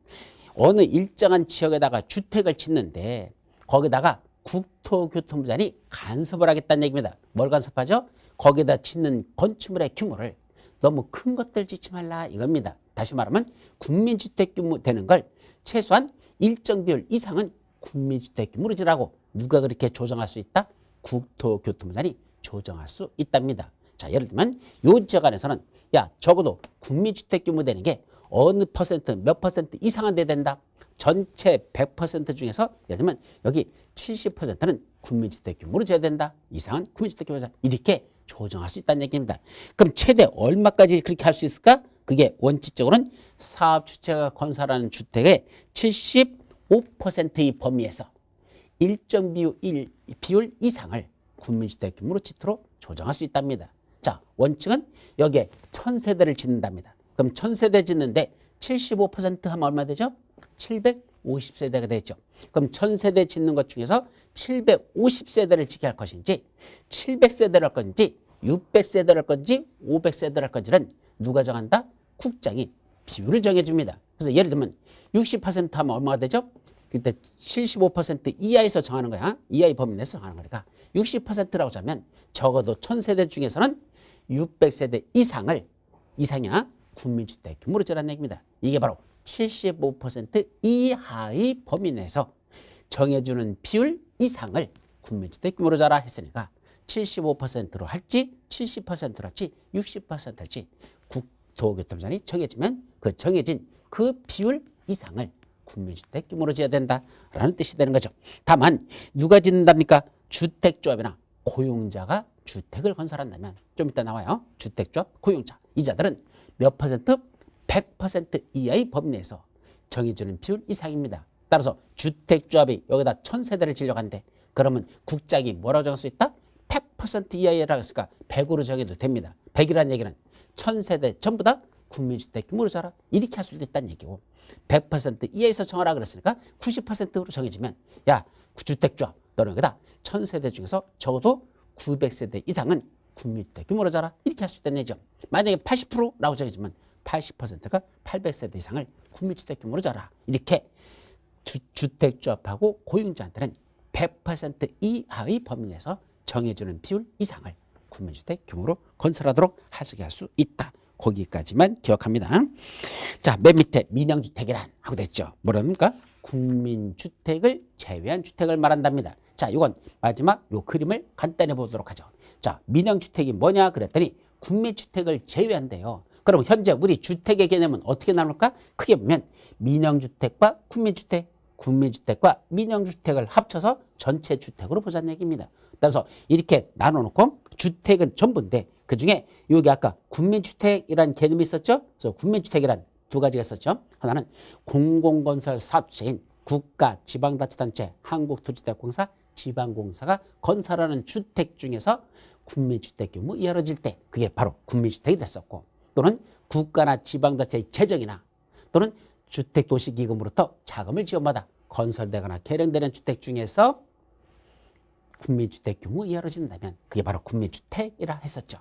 어느 일정한 지역에다가 주택을 짓는데 거기다가 국토교통부장이 간섭을 하겠다는 얘기입니다. 뭘 간섭하죠? 거기다 짓는 건축물의 규모를 너무 큰 것들 짓지 말라 이겁니다. 다시 말하면 국민주택 규모 되는 걸 최소한 일정 비율 이상은 국민주택 규모로 지라고 누가 그렇게 조정할 수 있다? 국토교통부장이 조정할 수 있답니다. 자, 예를 들면 요 지역 안에서는 야 적어도 국민주택 규모 되는 게 어느 퍼센트 몇 퍼센트 이상은 돼야 된다. 전체 100% 중에서 예를 들면 여기 70%는 국민주택 규모로 줘야 된다. 이상은 국민주택 규모로 이렇게 조정할 수 있다는 얘기입니다. 그럼 최대 얼마까지 그렇게 할 수 있을까? 그게 원칙적으로는 사업주체가 건설하는 주택의 75%의 범위에서 일정 비율 이상을 국민주택 규모로 짓도록 조정할 수 있답니다. 자, 원칙은 여기에 1000세대를 짓는답니다. 그럼 1000세대 짓는데 75% 하면 얼마 되죠? 750세대가 되죠. 그럼 1000세대 짓는 것 중에서 750세대를 짓게 할 것인지 700세대를 할 건지 600세대를 할 건지 500세대를 할 건지는 누가 정한다? 국장이 비율을 정해줍니다. 그래서 예를 들면 60% 하면 얼마가 되죠? 그때 75% 이하에서 정하는 거야. 이하의 범위 내에서 정하는 거니까 60%라고 하면 적어도 1000세대 중에서는 600세대 이상이야 국민주택 규모로 지라는 얘기입니다. 이게 바로 75% 이하의 범위 내에서 정해주는 비율 이상을 국민주택 규모로 자라 했으니까 75%로 할지 70%로 할지 60% 할지 국토교통부장이 정해지면 그 정해진 그 비율 이상을 국민주택 규모로 지어야 된다라는 뜻이 되는 거죠. 다만 누가 짓는답니까? 주택조합이나 고용자가 주택을 건설한다면 좀 이따 나와요. 주택조합, 고용자. 이 자들은 몇 퍼센트? 100% 이하의 범위 내에서 정해주는 비율 이상입니다. 따라서 주택조합이 여기다 1000세대를 지려고 한대. 그러면 국장이 뭐라고 정할 수 있다? 100% 이하라고 했으니까 100으로 정해도 됩니다. 100이라는 얘기는 1000세대 전부 다 국민주택 규모로 자라 이렇게 할 수도 있다는 얘기고 100% 이하에서 정하라 그랬으니까 90%로 정해지면 야 주택조합 너는 여기다 1000세대 중에서 적어도 900세대 이상은 국민주택 규모로 자라 이렇게 할 수 있다는 얘기죠. 만약에 80%라고 정해지면 80%가 800세대 이상을 국민주택 규모로 자라 이렇게 주택조합하고 고용자한테는 100% 이하의 범위 내에서 정해주는 비율 이상을 국민주택 규모로 건설하도록 하게 할 수 있다. 거기까지만 기억합니다. 자, 맨 밑에 민영주택이란 하고 됐죠. 뭐랍니까? 국민주택을 제외한 주택을 말한답니다. 자, 이건 마지막 요 그림을 간단히 보도록 하죠. 자, 민영주택이 뭐냐 그랬더니 국민주택을 제외한대요. 그럼 현재 우리 주택의 개념은 어떻게 나눌까? 크게 보면 민영주택과 국민주택, 국민주택과 민영주택을 합쳐서 전체 주택으로 보자는 얘기입니다. 그래서 이렇게 나눠놓고 주택은 전부인데 그중에 여기 아까 국민주택이라는 개념이 있었죠. 그래서 국민주택이란 두 가지가 있었죠. 하나는 공공건설 사업체인 국가, 지방자치단체, 한국토지대공사, 지방공사가 건설하는 주택 중에서 국민주택 규모 이하로질 때 그게 바로 국민주택이 됐었고 또는 국가나 지방자체의 재정이나 또는 주택도시기금으로부터 자금을 지원받아 건설되거나 개량되는 주택 중에서 국민주택 규모 이하로 짓는다면 그게 바로 국민주택이라 했었죠.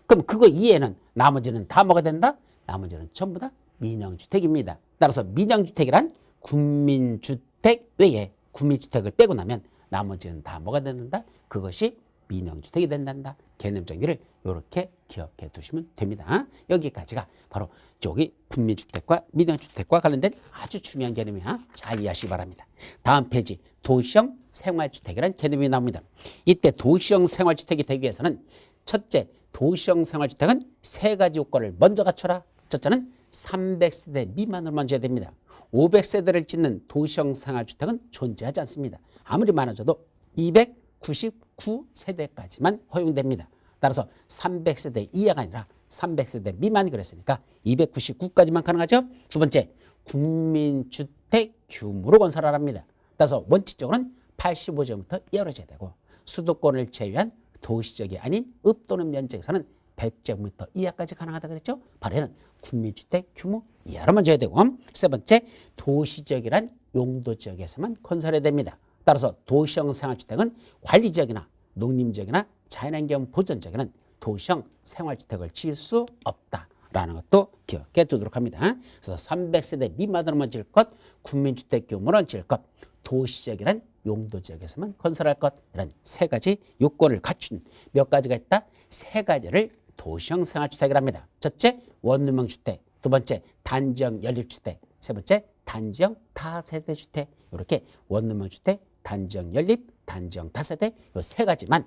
그럼 그거 이외에는 나머지는 다 뭐가 된다? 나머지는 전부 다 민영주택입니다. 따라서 민영주택이란 국민주택 외에 국민주택을 빼고 나면 나머지는 다 뭐가 된다? 그것이 민영주택이 된단다. 개념 정리를 이렇게 기억해 두시면 됩니다. 여기까지가 바로 저기 국민주택과 민영주택과 관련된 아주 중요한 개념이야. 잘 이해하시기 바랍니다. 다음 페이지 도시형 생활주택이라는 개념이 나옵니다. 이때 도시형 생활주택이 되기 위해서는 첫째, 도시형 생활주택은 세 가지 요건을 먼저 갖춰라. 첫째는 300세대 미만으로 먼저 해야 됩니다. 500세대를 짓는 도시형 생활주택은 존재하지 않습니다. 아무리 많아져도 299세대까지만 허용됩니다. 따라서 300세대 이하가 아니라 300세대 미만이 그랬으니까 299까지만 가능하죠. 두 번째, 국민주택 규모로 건설하랍니다. 따라서 원칙적으로는 85제곱미터 이하로 해야 되고 수도권을 제외한 도시적이 아닌 읍 또는 면적에서는 100제곱미터 이하까지 가능하다 그랬죠. 바로 얘는 국민주택 규모 이하로 먼저 해야 되고 세 번째, 도시지역이란 용도지역에서만 건설해야 됩니다. 따라서 도시형 생활주택은 관리지역이나 농림지역이나 자연환경 보전지역에는 도시형 생활주택을 지을 수 없다라는 것도 기억해 두도록 합니다. 그래서 300세대 미만으로만 지을 것, 국민주택 규모로 지을 것, 도시지역이란 용도지역에서만 건설할 것, 이런 세 가지 요건을 갖춘 몇 가지가 있다? 세 가지를 도시형 생활주택이랍니다. 첫째, 원룸형 주택, 두 번째, 단지형 연립주택, 세 번째, 단지형 다세대주택. 이렇게 원룸형 주택, 단지형 연립, 단지형 다세대 이 세 가지만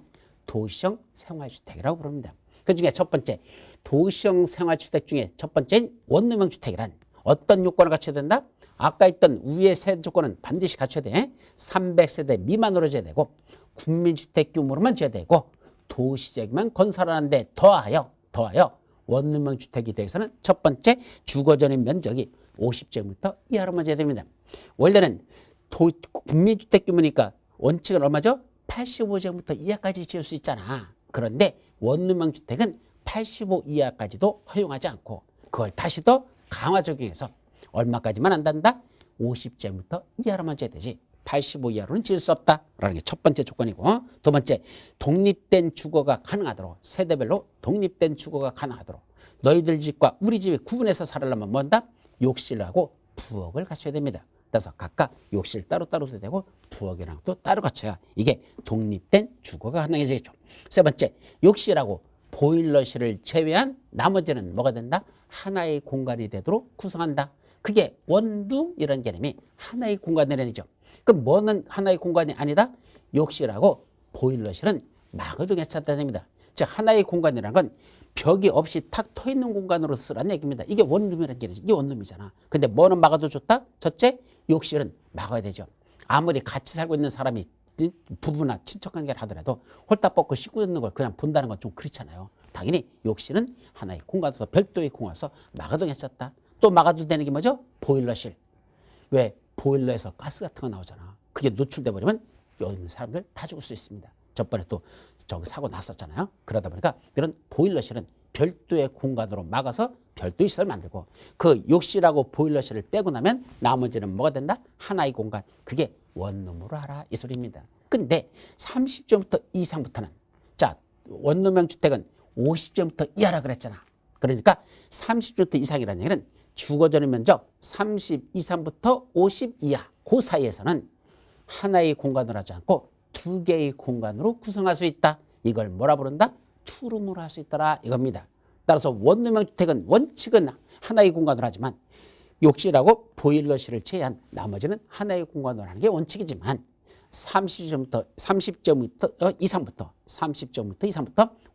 도시형 생활주택이라고 부릅니다. 그중에 첫 번째, 도시형 생활주택 중에 첫 번째인 원룸형 주택이란 어떤 요건을 갖춰야 된다? 아까 있던 위의 세 조건은 반드시 갖춰야 돼. 300세대 미만으로 지어야 되고 국민주택 규모로만 지어야 되고 도시지역만 건설하는데 더하여 원룸형 주택이 되어서는 첫 번째, 주거전용 면적이 50제곱미터 이하로만 지어야 됩니다. 원래는 국민주택 규모니까 원칙은 얼마죠? 85제곱미터 이하까지 지을 수 있잖아. 그런데 원룸형 주택은 85 이하까지도 허용하지 않고 그걸 다시 더 강화 적용해서 얼마까지만 한단다? 50제곱미터 이하로만 지어야 되지 85 이하로는 지을 수 없다라는 게 첫 번째 조건이고, 두 번째, 독립된 주거가 가능하도록, 세대별로 독립된 주거가 가능하도록 너희들 집과 우리 집이 구분해서 살려면 뭔다? 욕실하고 부엌을 갖춰야 됩니다. 그래서 각각 욕실 따로따로 되고 부엌이랑 또 따로 갖춰야 이게 독립된 주거가 가능해지겠죠. 세 번째, 욕실하고 보일러실을 제외한 나머지는 뭐가 된다? 하나의 공간이 되도록 구성한다. 그게 원룸이라는 개념이 하나의 공간이라는죠. 그럼 뭐는 하나의 공간이 아니다? 욕실하고 보일러실은 막아도 괜찮다는 얘기입니다. 즉 하나의 공간이라는 건 벽이 없이 탁 터 있는 공간으로 쓰라는 얘기입니다. 이게 원룸이라는 개념이죠. 이게 원룸이잖아. 근데 뭐는 막아도 좋다? 첫째, 욕실은 막아야 되죠. 아무리 같이 살고 있는 사람이 부부나 친척관계를 하더라도 홀딱 벗고 씻고 있는 걸 그냥 본다는 건 좀 그렇잖아요. 당연히 욕실은 하나의 공간에서 별도의 공간에서 막아도 괜찮다. 또 막아도 되는 게 뭐죠? 보일러실. 왜? 보일러에서 가스 같은 거 나오잖아. 그게 노출돼 버리면 여기 있는 사람들 다 죽을 수 있습니다. 저번에 또 저기 사고 났었잖아요. 그러다 보니까 이런 보일러실은 별도의 공간으로 막아서 별도의 시설을 만들고 그 욕실하고 보일러실을 빼고 나면 나머지는 뭐가 된다? 하나의 공간. 그게 원룸으로 하라 이 소리입니다. 근데 30제곱미터 이상부터는, 자, 원룸형 주택은 50제곱미터 이하라 그랬잖아. 그러니까 30제곱미터 이상이라는 얘기는 주거전용 면적 30 이상부터 50 이하 그 사이에서는 하나의 공간으로 하지 않고 두 개의 공간으로 구성할 수 있다. 이걸 뭐라 부른다? 투룸으로 할 수 있더라 이겁니다. 따라서 원룸형 주택은 원칙은 하나의 공간으로 하지만 욕실하고 보일러실을 제외한 나머지는 하나의 공간으로 하는 게 원칙이지만 30제곱미터 이상부터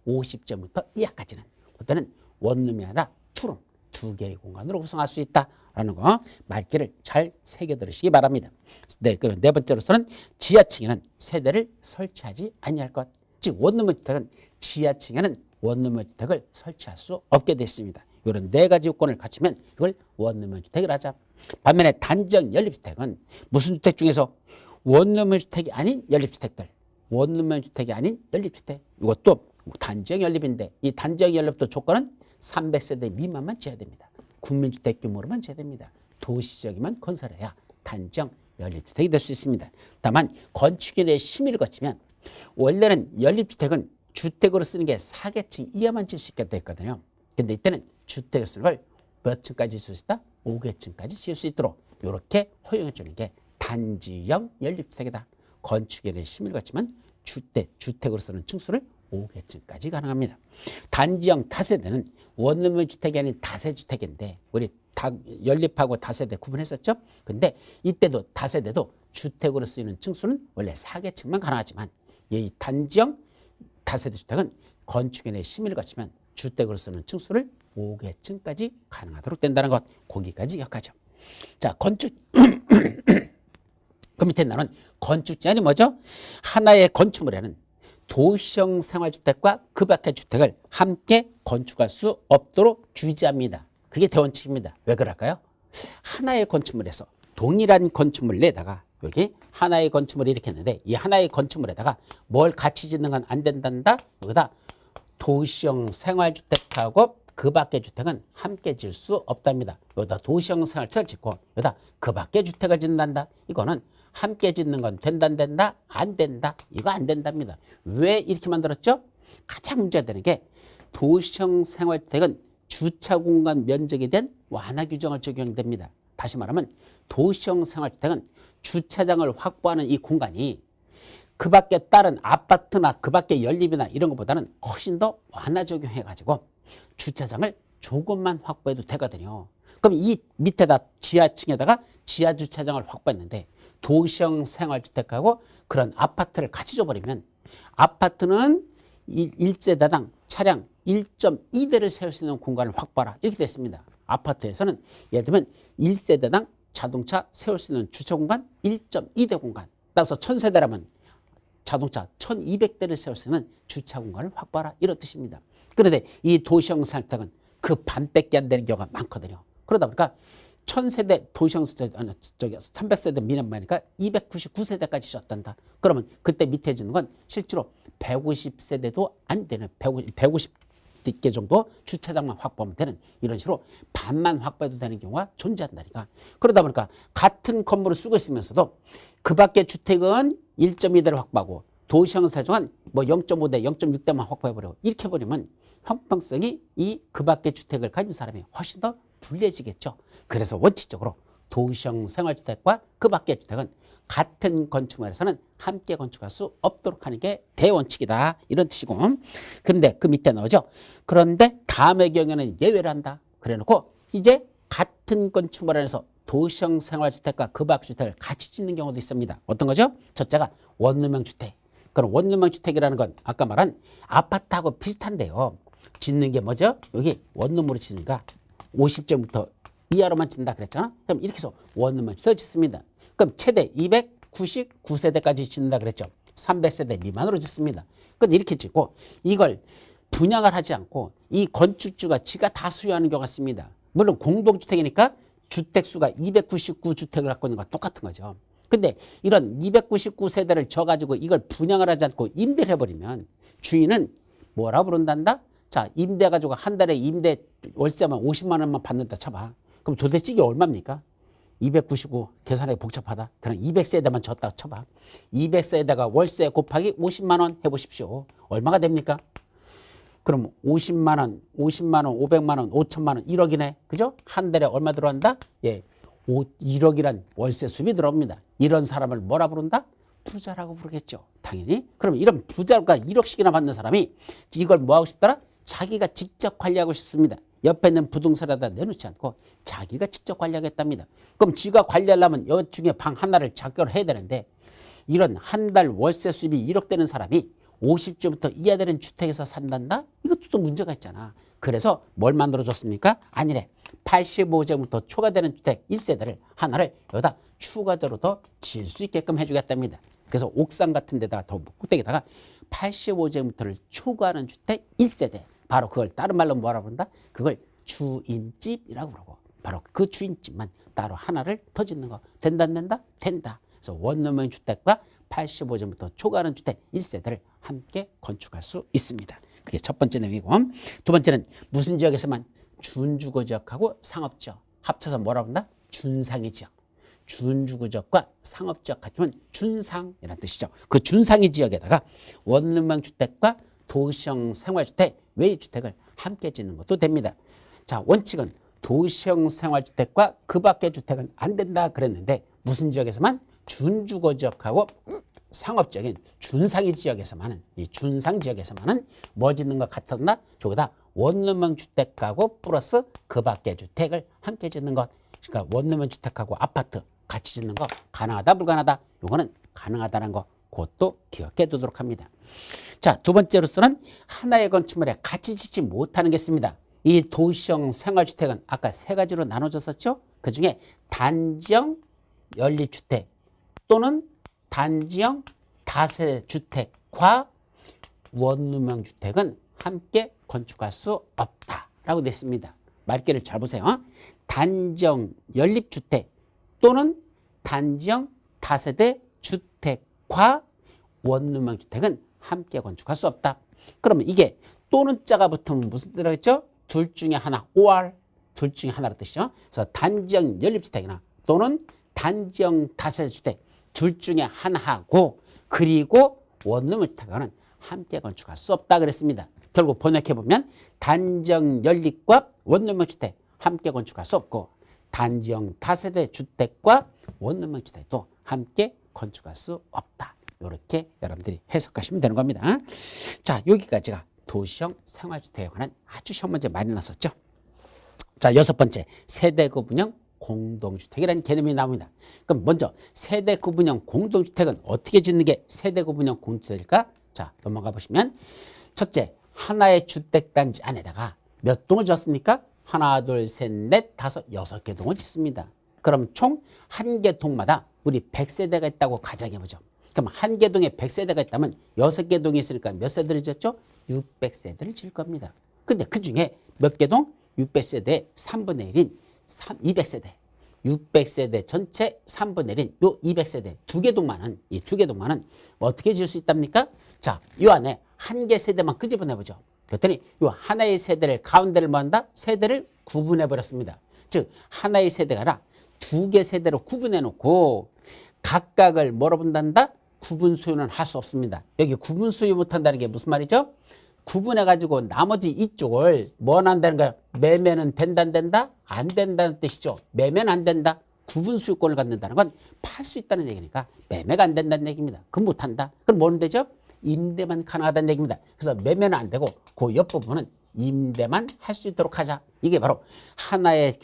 50제곱미터 이하까지는 그때는 원룸이 아니라 투룸, 두 개의 공간으로 구성할 수 있다라는 거 말귀를 잘 새겨 들으시기 바랍니다. 네, 그 네 번째로서는 지하층에는 세대를 설치하지 아니할 것. 즉 원룸형 주택은 지하층에는 원룸형 주택을 설치할 수 없게 됐습니다. 이런 네 가지 요건을 갖추면 이걸 원룸형 주택을 하자. 반면에 단지형 연립주택은 무슨 주택 중에서 원룸형 주택이 아닌 연립주택들, 원룸형 주택이 아닌 연립주택, 이것도 단지형 연립인데 이 단지형 연립도 조건은 300세대 미만만 지어야 됩니다. 국민주택 규모로만 지어야 됩니다. 도시적이만 건설해야 단지형 연립주택이 될 수 있습니다. 다만 건축인의 심의를 거치면 원래는 연립주택은 주택으로 쓰는 게 4계층 이하만 질 수 있게 돼 있거든요. 근데 이때는 주택을 쓰는 걸 몇 층까지 지을 수 있다? 5계층까지 지을 수 있도록 이렇게 허용해 주는 게 단지형 연립주택이다. 건축인의 심의를 거치면 주택으로 쓰는 층수를 5계층까지 가능합니다. 단지형 다세대는 원룸의 주택이 아닌 다세주택인데 우리 연립하고 다세대 구분했었죠? 근데 이때도 다세대도 주택으로 쓰이는 층수는 원래 4계층만 가능하지만 이 단지형 다세대 주택은 건축인의 심의를 거치면 주택으로 쓰는 층수를 5계층까지 가능하도록 된다는 것, 거기까지 기억하죠. 자, 그 밑에 나는 건축 제한이 뭐죠? 하나의 건축물에는 도시형 생활주택과 그 밖의 주택을 함께 건축할 수 없도록 규제합니다. 그게 대원칙입니다. 왜 그럴까요? 하나의 건축물에서 동일한 건축물 내다가 여기 하나의 건축물을 이렇게 했는데 이 하나의 건축물에다가 뭘 같이 짓는 건 안 된단다. 여기다 도시형 생활주택하고 그 밖의 주택은 함께 지을 수 없답니다. 여기다 도시형 생활주택을 짓고 여기다 그 밖의 주택을 짓는다. 이거는 함께 짓는 건 된다 안 된다? 안 된다. 이거 안 된답니다. 왜 이렇게 만들었죠? 가장 문제가 되는 게 도시형 생활주택은 주차 공간 면적에 대한 완화 규정을 적용됩니다. 다시 말하면 도시형 생활주택은 주차장을 확보하는 이 공간이 그 밖에 다른 아파트나 그 밖에 연립이나 이런 것보다는 훨씬 더 완화 적용해가지고 주차장을 조금만 확보해도 되거든요. 그럼 이 밑에다 지하층에다가 지하 주차장을 확보했는데 도시형 생활주택하고 그런 아파트를 같이 줘버리면 아파트는 1세대당 차량 1.2대를 세울 수 있는 공간을 확보하라 이렇게 됐습니다. 아파트에서는 예를 들면 1세대당 자동차 세울 수 있는 주차 공간 1.2대 공간, 따라서 1000세대라면 자동차 1200대를 세울 수 있는 주차 공간을 확보하라 이런 뜻입니다. 그런데 이 도시형 생활주택은 그 반밖에 안 되는 경우가 많거든요. 그러다 보니까 1000세대 도시형 300세대 미만이니까 299세대까지 지었단다. 그러면 그때 밑에 짓는 건 실제로 150세대도 안 되는 150개 정도 주차장만 확보하면 되는 이런 식으로 반만 확보해도 되는 경우가 존재한다니까. 그러다 보니까 같은 건물을 쓰고 있으면서도 그 밖의 주택은 1.2대를 확보하고 도시형 생활은 뭐 0.5대, 0.6대만 확보해버리고 이렇게 해버리면 형평성이 이 그 밖의 주택을 가진 사람이 훨씬 더 불리해지겠죠. 그래서 원칙적으로 도시형 생활주택과 그 밖의 주택은 같은 건축물에서는 함께 건축할 수 없도록 하는 게 대원칙이다. 이런 뜻이고. 그런데 그 밑에 나오죠. 그런데 다음의 경우에는 예외를 한다. 그래놓고 이제 같은 건축물 안에서 도시형 생활주택과 그 밖 주택을 같이 짓는 경우도 있습니다. 어떤 거죠? 첫째가 원룸형 주택. 그럼 원룸형 주택이라는 건 아까 말한 아파트하고 비슷한데요. 짓는 게 뭐죠? 여기 원룸으로 짓으니까 50제부터 이하로만 짓는다 그랬잖아. 그럼 이렇게 해서 원룸형 주택을 짓습니다. 그럼 최대 299세대까지 짓는다 그랬죠. 300세대 미만으로 짓습니다. 그런데 이렇게 짓고 이걸 분양을 하지 않고 이 건축주가 지가 다 소유하는 경우가 있습니다. 물론 공동주택이니까 주택수가 299주택을 갖고 있는 거와 똑같은 거죠. 근데 이런 299세대를 져가지고 이걸 분양을 하지 않고 임대를 해버리면 주인은 뭐라 부른단다? 자, 임대해가지고 한 달에 임대 월세만 50만 원만 받는다 쳐봐. 그럼 도대체 이게 얼마입니까? 299 계산하기 복잡하다. 그럼 200세대만 줬다 쳐봐. 200세대가 월세 곱하기 50만 원 해보십시오. 얼마가 됩니까? 그럼 50만 원, 500만 원, 5천만 원, 1억이네. 그죠? 한 달에 얼마 들어간다? 예, 1억이란 월세 수입이 들어옵니다. 이런 사람을 뭐라 부른다? 부자라고 부르겠죠. 당연히. 그럼 이런 부자가 1억씩이나 받는 사람이 이걸 뭐 하고 싶더라? 자기가 직접 관리하고 싶습니다. 옆에 있는 부동산에다 내놓지 않고 자기가 직접 관리하겠답니다. 그럼 지가 관리하려면 여 중에 방 하나를 작별을 해야 되는데 이런 한 달 월세 수입이 1억 되는 사람이 50제부터 이하 되는 주택에서 산단다? 이것도 또 문제가 있잖아. 그래서 뭘 만들어줬습니까? 아니래. 85제부터 초과되는 주택 1세대를 하나를 여기다 추가적으로 더 지을 수 있게끔 해주겠답니다. 그래서 옥상 같은 데다가 더 꼭대기다가 85제부터를 초과하는 주택 1세대. 바로 그걸 다른 말로 뭐라 그런다? 그걸 주인집이라고 그러고 바로 그 주인집만 따로 하나를 더 짓는 거. 된다 안 된다? 된다. 그래서 원룸형 주택과 85제부터 초과하는 주택 1세대를 함께 건축할 수 있습니다. 그게 첫 번째 내용이고 두 번째는 무슨 지역에서만 준주거 지역하고 상업지역 합쳐서 뭐라 그런다? 준상위 지역. 준주거지역과 상업지역 합치면 준상이라는 뜻이죠. 그 준상위 지역에다가 원룸형 주택과 도시형 생활주택, 외주택을 함께 짓는 것도 됩니다. 자, 원칙은 도시형 생활주택과 그 밖의 주택은 안 된다 그랬는데 무슨 지역에서만? 준주거지역하고 상업적인 준상위 지역에서만은, 이 준상 지역에서만은 뭐 짓는 것 같았나? 저기다 원룸형 주택하고 플러스 그 밖의 주택을 함께 짓는 것. 그러니까 원룸형 주택하고 아파트 같이 짓는 거 가능하다 불가능하다? 요거는 가능하다는 거 그것도 기억해 두도록 합니다. 자, 두 번째로서는 하나의 건축물에 같이 짓지 못하는 게 있습니다. 이 도시형 생활주택은 아까 세 가지로 나눠졌었죠. 그중에 단지형 연립주택 또는 단지형 다세주택과 원룸형 주택은 함께 건축할 수 없다라고 되어 있습니다. 말귀를 잘 보세요. 단지형 연립주택 또는 단지형 다세대 주택과 원룸형 주택은 함께 건축할 수 없다. 그러면 이게 또는 자가 붙으면 무슨 뜻이라고 했죠? 둘 중에 하나, or 둘 중에 하나라는 뜻이죠. 그래서 단지형 연립주택이나 또는 단지형 다세주택 둘 중에 하나하고 그리고 원룸형 주택과는 함께 건축할 수 없다 그랬습니다. 결국 번역해보면 단지형 연립과 원룸형 주택 함께 건축할 수 없고 단지형 다세대 주택과 원룸형 주택도 함께 건축할 수 없다. 이렇게 여러분들이 해석하시면 되는 겁니다. 자, 여기까지가 도시형 생활주택에 관한 아주 시험 문제 많이 났었죠. 자, 여섯 번째, 세대 구분형 공동주택이라는 개념이 나옵니다. 그럼 먼저 세대 구분형 공동주택은 어떻게 짓는 게 세대 구분형 공동주택일까? 자, 넘어가 보시면 첫째, 하나의 주택단지 안에다가 몇 동을 지었습니까? 하나, 둘, 셋, 넷, 다섯, 여섯 개 동을 짓습니다. 그럼 총 한 개 동마다 우리 100세대가 있다고 가정해보죠. 그럼 한 개 동에 100세대가 있다면 6개 동이 있으니까 몇 세대를 지었죠? 600세대를 지을 겁니다. 근데 그 중에 몇 개 동? 600세대의 3분의 1인 200세대. 600세대 전체 3분의 1인 요 200세대 두 개 동만은, 이 두 개 동만은 어떻게 지을 수 있답니까? 자, 요 안에 한 개 세대만 끄집어내보죠. 그랬더니 요 하나의 세대를, 가운데를 뭐 한다? 세대를 구분해버렸습니다. 즉, 하나의 세대가 아니라 두 개 세대로 구분해놓고 각각을 뭐로 본단다? 구분 소유는 할 수 없습니다. 여기 구분 소유 못한다는 게 무슨 말이죠? 구분해가지고 나머지 이쪽을 뭐 한다는 거예요? 매매는 된다 안 된다? 안 된다는 뜻이죠. 매매는 안 된다. 구분 소유권을 갖는다는 건 팔 수 있다는 얘기니까 매매가 안 된다는 얘기입니다. 그럼 못한다. 그럼 뭐는 되죠? 임대만 가능하다는 얘기입니다. 그래서 매매는 안 되고 그 옆부분은 임대만 할 수 있도록 하자. 이게 바로 하나의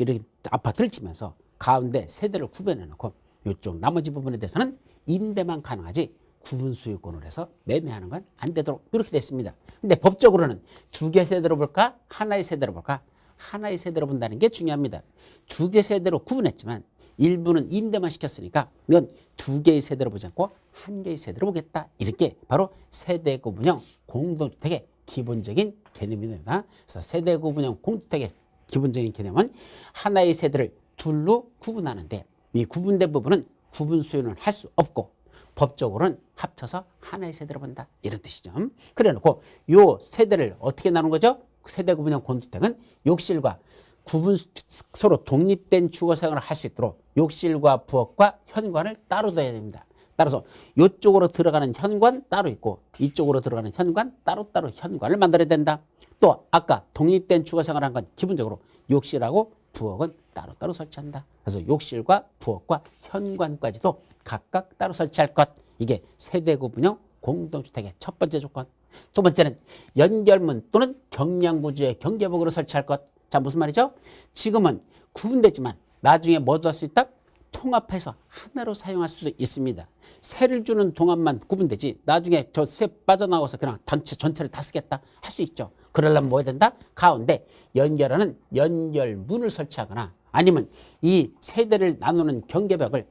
아파트를 치면서 가운데 세대를 구분해놓고 이쪽 나머지 부분에 대해서는 임대만 가능하지 구분 소유권을 해서 매매하는 건 안 되도록 이렇게 됐습니다. 근데 법적으로는 두 개 세대로 볼까? 하나의 세대로 볼까? 하나의 세대로 본다는 게 중요합니다. 두 개 세대로 구분했지만 일부는 임대만 시켰으니까 이건 두 개의 세대로 보지 않고 한 개의 세대로 보겠다. 이렇게 바로 세대 구분형 공동주택의 기본적인 개념입니다. 그래서 세대 구분형 공동주택의 기본적인 개념은 하나의 세대를 둘로 구분하는데 이 구분된 부분은 구분 소유는 할 수 없고 법적으로는 합쳐서 하나의 세대로 본다. 이런 뜻이죠. 그래 놓고 요 세대를 어떻게 나눈 거죠? 세대 구분형 공동주택은 욕실과 서로 독립된 주거 생활을 할 수 있도록 욕실과 부엌과 현관을 따로 둬야 됩니다. 따라서 이쪽으로 들어가는 현관 따로 있고 이쪽으로 들어가는 현관 따로따로 현관을 만들어야 된다. 또 아까 독립된 주거 생활을 한 건 기본적으로 욕실하고 부엌은 따로따로 설치한다. 그래서 욕실과 부엌과 현관까지도 각각 따로 설치할 것. 이게 세대 구분형 공동주택의 첫 번째 조건. 두 번째는 연결문 또는 경량부지의 경계복으로 설치할 것. 자, 무슨 말이죠? 지금은 구분되지만 나중에 뭐도 할 수 있다? 통합해서 하나로 사용할 수도 있습니다. 세를 주는 동안만 구분되지 나중에 저 세 빠져나와서 그냥 전체를 다 쓰겠다 할 수 있죠. 그러려면 뭐 해야 된다? 가운데 연결하는 연결문을 설치하거나 아니면 이 세대를 나누는 경계벽을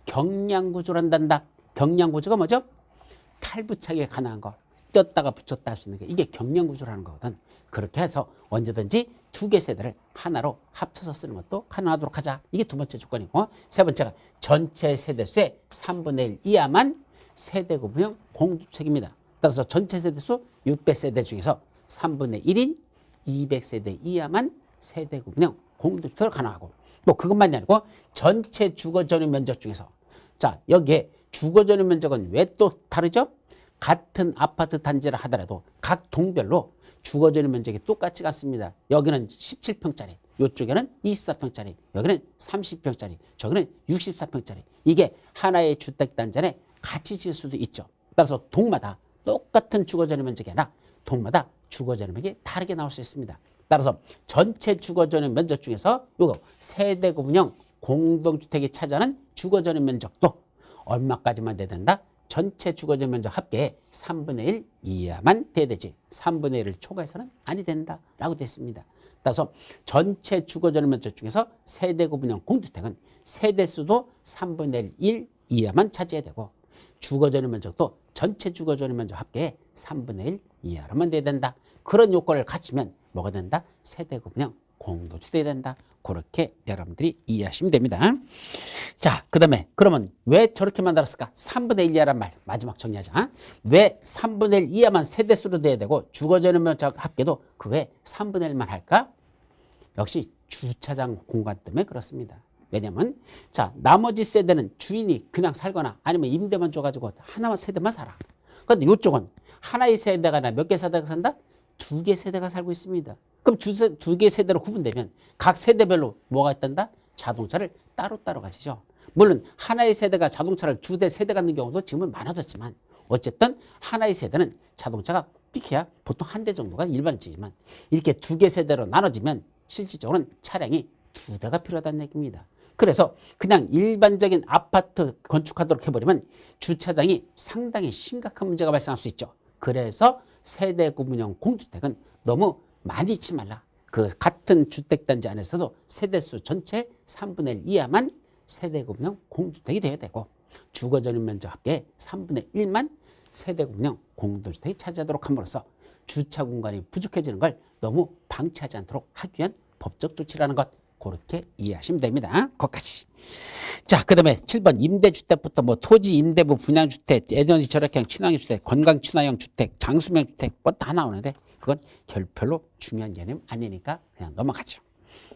경량구조로 한단다. 경량구조가 뭐죠? 탈부착이 가능한 거. 떴다가 붙였다 할 수 있는 게 이게 경량구조라는 거거든. 그렇게 해서 언제든지 두 개 세대를 하나로 합쳐서 쓰는 것도 가능하도록 하자. 이게 두 번째 조건이고 세 번째가 전체 세대수의 3분의 1 이하만 세대 구분형 공동주택입니다. 따라서 전체 세대수 600세대 중에서 3분의 1인 200세대 이하만 세대 구분형 공동주택을 가능하고 또 그것만이 아니고 전체 주거 전용 면적 중에서 자 여기에 주거 전용 면적은 왜 또 다르죠? 같은 아파트 단지를 하더라도 각 동별로 주거 전용 면적이 똑같지 않습니다. 여기는 17평짜리, 이쪽에는 24평짜리, 여기는 30평짜리, 저기는 64평짜리. 이게 하나의 주택 단지 안에 같이 지을 수도 있죠. 따라서 동마다 똑같은 주거 전용 면적이 아니라 동마다 주거 전용 면적이 다르게 나올 수 있습니다. 따라서 전체 주거 전용 면적 중에서 요거 세대 구분형 공동주택이 차지하는 주거 전용 면적도 얼마까지만 돼야 된다? 전체 주거 전용 면적 합계의 3분의 1 이하만 돼야 되지 3분의 1을 초과해서는 아니 된다라고 됐습니다. 따라서 전체 주거 전용 면적 중에서 세대 구분형 공주택은 세대수도 3분의 1 이하만 차지해야 되고 주거 전용 면적도 전체 주거 전용 면적 합계의 3분의 1 이하로만 돼야 된다. 그런 요건을 갖추면 뭐가 된다? 세대 구분형 공동주택이 된다. 그렇게 여러분들이 이해하시면 됩니다. 자, 그 다음에 그러면 왜 저렇게 만들었을까? 3분의 1 이하란 말 마지막 정리하자. 왜 3분의 1 이하만 세대수로 돼야 되고 주거 전용 면적 합계도 그거에 3분의 1만 할까? 역시 주차장 공간 때문에 그렇습니다. 왜냐면 자 나머지 세대는 주인이 그냥 살거나 아니면 임대만 줘가지고 하나만 세대만 살아. 그런데 이쪽은 하나의 세대가 아니라 몇 개 세대가 산다? 2개 세대가 살고 있습니다. 그럼 두 개 세대로 구분되면 각 세대별로 뭐가 있단다? 자동차를 따로따로 가지죠. 물론 하나의 세대가 자동차를 2대 세대 갖는 경우도 지금은 많아졌지만 어쨌든 하나의 세대는 자동차가 삐켜야 보통 한 대 정도가 일반적이지만 이렇게 2개 세대로 나눠지면 실질적으로는 차량이 2대가 필요하다는 얘기입니다. 그래서 그냥 일반적인 아파트 건축하도록 해버리면 주차장이 상당히 심각한 문제가 발생할 수 있죠. 그래서 세대 구분형 공주택은 너무 많이 있지 말라. 그 같은 주택단지 안에서도 세대수 전체 3분의 1 이하만 세대 구분형 공주택이 돼야 되고 주거 전용 면적 합계 3분의 1만 세대 구분형 공동주택이 차지하도록 함으로써 주차 공간이 부족해지는 걸 너무 방치하지 않도록 하기 위한 법적 조치라는 것 그렇게 이해하시면 됩니다. 거기까지. 자, 그 다음에 7번 임대주택부터 뭐 토지 임대부 분양주택, 에너지 절약형 친환경 주택, 건강 친화형 주택, 장수명 주택 뭐 다 나오는데 그건 별로 중요한 개념 아니니까 그냥 넘어가죠.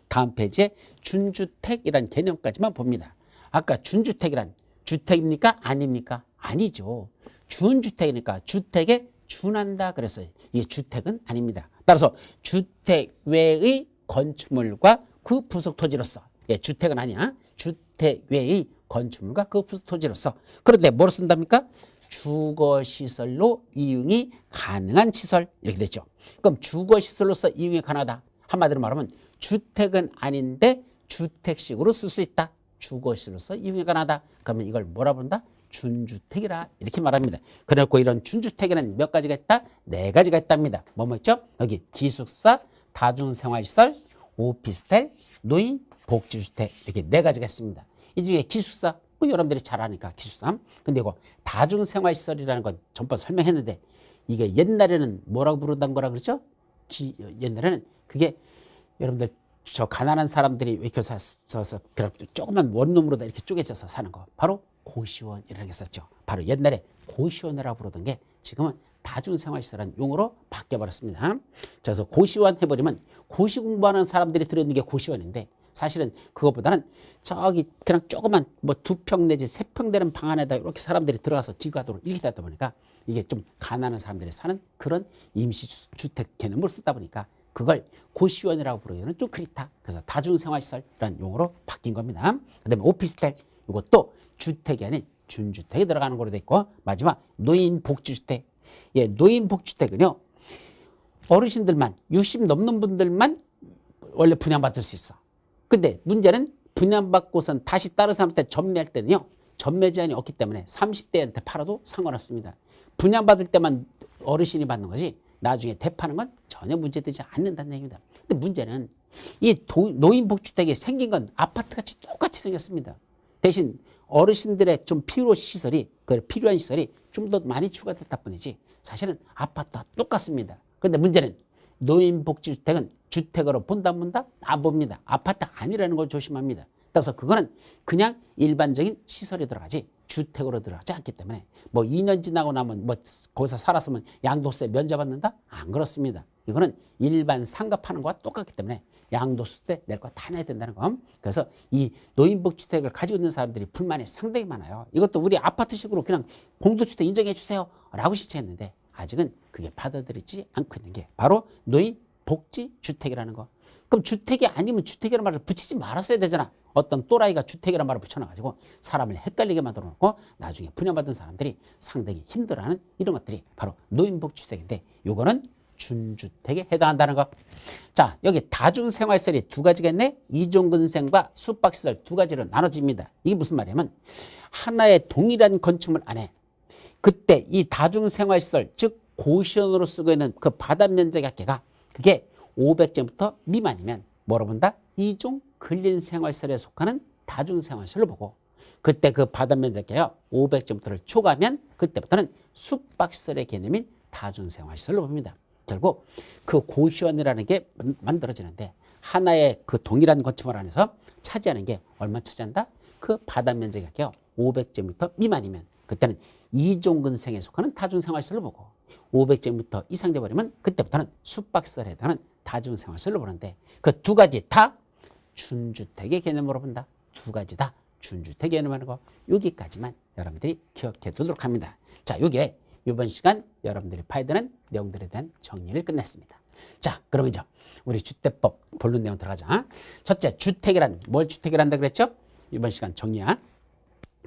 다음 페이지에 준주택이란 개념까지만 봅니다. 아까 준주택이란 주택입니까? 아닙니까? 아니죠. 준주택이니까 주택에 준한다 그랬어요. 이게 주택은 아닙니다. 따라서 주택 외의 건축물과 그 부속 토지로서 예, 주택은 아니야. 주택 외의 건축물과 그 부속 토지로서 그런데 뭐로 쓴답니까? 주거시설로 이용이 가능한 시설 이렇게 됐죠. 그럼 주거시설로서 이용이 가능하다. 한마디로 말하면 주택은 아닌데 주택식으로 쓸 수 있다. 주거시설로서 이용이 가능하다. 그러면 이걸 뭐라 부른다? 준주택이라 이렇게 말합니다. 그래놓고 이런 준주택에는 몇 가지가 있다? 4가지가 있답니다. 뭐뭐 있죠? 여기 기숙사, 다중생활시설, 오피스텔, 노인, 복지주택 이렇게 4가지가 있습니다. 이 중에 기숙사, 뭐 여러분들이 잘 아니까 기숙사. 근데 이거 다중생활시설이라는 건 전번 설명했는데 이게 옛날에는 뭐라고 부르던 거라 그러죠? 옛날에는 그게 여러분들 저 가난한 사람들이 이렇게 서서 조그만 원룸으로 이렇게 쪼개져서 사는 거 바로 고시원이라고 했었죠. 바로 옛날에 고시원이라고 부르던 게 지금은 다중생활시설한 용어로 바뀌어버렸습니다. 그래서 고시원 해버리면 고시 공부하는 사람들이 들어있는 게 고시원인데 사실은 그것보다는 저기 그냥 조그만 뭐 2평 내지 3평 되는 방 안에다 이렇게 사람들이 들어가서 기가도록 이렇게 되다 보니까 이게 좀 가난한 사람들이 사는 그런 임시주택 개념을 쓰다 보니까 그걸 고시원이라고 부르기에는 좀 그렇다. 그래서 다중생활시설이라는 용어로 바뀐 겁니다. 그 다음에 오피스텔 이것도 주택이 아닌 준주택에 들어가는 걸로 돼 있고 마지막 노인복지주택. 예, 노인복지주택은요 어르신들만 60 넘는 분들만 원래 분양받을 수 있어. 근데 문제는 분양받고선 다시 다른 사람한테 전매할 때는요 전매 제한이 없기 때문에 30대한테 팔아도 상관없습니다. 분양받을 때만 어르신이 받는 거지 나중에 대파는 건 전혀 문제되지 않는다는 얘기입니다. 근데 문제는 이 노인복지주택이 생긴 건 아파트같이 똑같이 생겼습니다. 대신 어르신들의 좀 필요한 시설이 좀 더 많이 추가됐다 뿐이지 사실은 아파트와 똑같습니다. 그런데 문제는 노인복지주택은 주택으로 본다 본다? 안 봅니다. 아파트 아니라는 걸 조심합니다. 따라서 그거는 그냥 일반적인 시설에 들어가지 주택으로 들어가지 않기 때문에 뭐 2년 지나고 나면 뭐 거기서 살았으면 양도세 면제받는다? 안 그렇습니다. 이거는 일반 상가파는 거와 똑같기 때문에 양도소 때 낼 거 다 내야 된다는 거. 그래서 이 노인복지주택을 가지고 있는 사람들이 불만이 상당히 많아요. 이것도 우리 아파트식으로 그냥 공동주택 인정해 주세요 라고 신청했는데 아직은 그게 받아들이지 않고 있는 게 바로 노인복지주택이라는 거. 그럼 주택이 아니면 주택이라는 말을 붙이지 말았어야 되잖아. 어떤 또라이가 주택이라는 말을 붙여놔가지고 사람을 헷갈리게 만들어놓고 나중에 분양받은 사람들이 상당히 힘들어하는 이런 것들이 바로 노인복지주택인데 요거는 준주택에 해당한다는 거. 자, 여기 다중생활시설이 두 가지겠네. 이종근생과 숙박시설 두 가지로 나눠집니다. 이게 무슨 말이냐면 하나의 동일한 건축물 안에 그때 이 다중생활시설 즉 고시원으로 쓰고 있는 그 바닥면적 합계가 그게 500제부터 미만이면 뭐로 본다? 이종 근린생활시설에 속하는 다중생활시설로 보고 그때 그 바닥면적계가 500제부터를 초과하면 그때부터는 숙박시설의 개념인 다중생활시설로 봅니다. 결국 그 고시원이라는 게 만들어지는데 하나의 그 동일한 건축물 안에서 차지하는 게 얼마 차지한다? 그 바닥면적의 합계가 500제곱미터 미만이면 그때는 이종근생에 속하는 다중생활시설로 보고 500제곱미터 이상 돼버리면 그때부터는 숙박시설에 해당하는 다중생활시설로 보는데 그 두 가지 다 준주택의 개념으로 본다. 두 가지 다 준주택 개념하는 거 여기까지만 여러분들이 기억해 두도록 합니다. 자, 요게 이번 시간 여러분들이 봐야 되는 내용들에 대한 정리를 끝냈습니다. 자, 그러면 이제 우리 주택법 본론 내용 들어가자. 첫째, 주택이란 뭘 주택이란다 그랬죠? 이번 시간 정리야.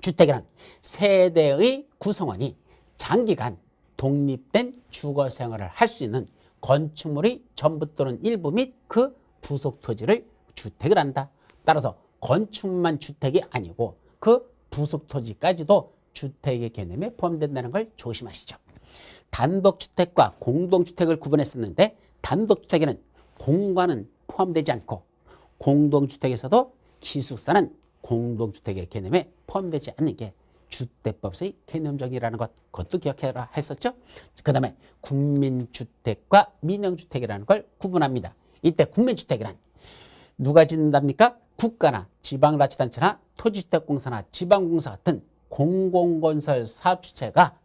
주택이란 세대의 구성원이 장기간 독립된 주거 생활을 할 수 있는 건축물의 전부 또는 일부 및 그 부속 토지를 주택을 한다. 따라서 건축만 주택이 아니고 그 부속 토지까지도 주택의 개념에 포함된다는 걸 조심하시죠. 단독주택과 공동주택을 구분했었는데 단독주택에는 공간은 포함되지 않고 공동주택에서도 기숙사는 공동주택의 개념에 포함되지 않는 게 주택법의 개념정의라는 것, 그것도 기억해라 했었죠. 그 다음에 국민주택과 민영주택이라는 걸 구분합니다. 이때 국민주택이란 누가 짓는답니까? 국가나 지방자치단체나 토지주택공사나 지방공사 같은 공공건설 사업주체가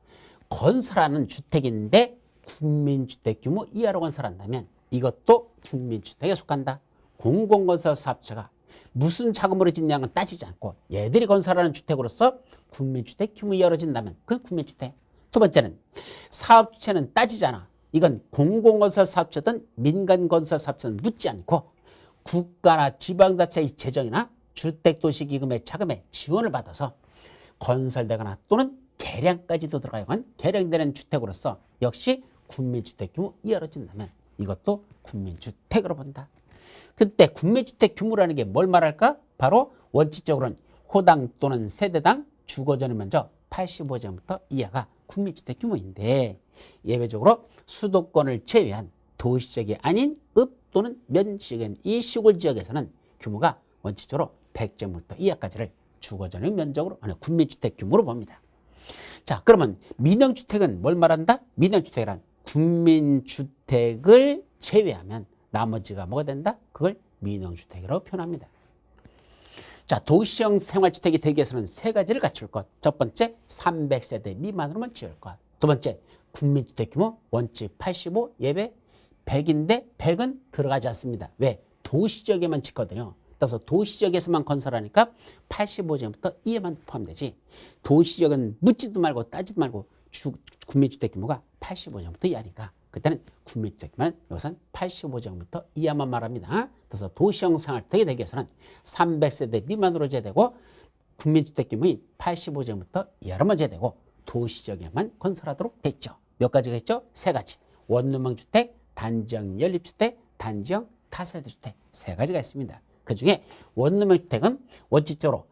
건설하는 주택인데 국민주택 규모 이하로 건설한다면 이것도 국민주택에 속한다. 공공건설 사업주체가 무슨 자금으로 짓냐는 따지지 않고 얘들이 건설하는 주택으로서 국민주택 규모 이하로 짓는다면 그건 국민주택. 두 번째는 사업주체는 따지잖아. 이건 공공건설 사업주체든 민간건설 사업주체든 묻지 않고 국가나 지방자체의 재정이나 주택도시기금의 자금에 지원을 받아서 건설되거나 또는 개량까지도 들어가야만 개량되는 주택으로서 역시 국민주택 규모 이하로 짓는다면 이것도 국민주택으로 본다. 그때 국민주택 규모라는 게 뭘 말할까? 바로 원칙적으로는 호당 또는 세대당 주거전용 면적 85제곱미터 이하가 국민주택 규모인데 예외적으로 수도권을 제외한 도시지역이 아닌 읍 또는 면지역인 이 시골 지역에서는 규모가 원칙적으로 100제곱미터 이하까지를 주거전용 면적으로 아니 국민주택 규모로 봅니다. 자, 그러면 민영주택은 뭘 말한다? 민영주택이란 국민주택을 제외하면 나머지가 뭐가 된다? 그걸 민영주택이라고 표현합니다. 자, 도시형 생활주택이 되기 위해서는 세 가지를 갖출 것. 첫 번째, 300세대 미만으로만 지을 것. 두 번째, 국민주택 규모 원칙 85, 예외 100인데 100은 들어가지 않습니다. 왜? 도시지역에만 짓거든요. 따라서 도시지역에서만 건설하니까 85제곱미터 이하만 포함되지. 도시지역은 묻지도 말고 따지도 말고 국민주택 규모가 85제곱미터 이하니까 그때는 국민주택 규모는 여기선 85제곱미터 이하만 말합니다. 그래서 도시형 생활주택이 되기 위해서는 300세대 미만으로 제되고 국민주택 규모인 85제곱미터 이하로만 제되고 도시지역에만 건설하도록 됐죠. 몇 가지가 있죠? 세 가지. 원룸형 주택, 단지형 연립주택, 단지형 다세대주택 세 가지가 있습니다. 그중에 원룸형 주택은 원칙적으로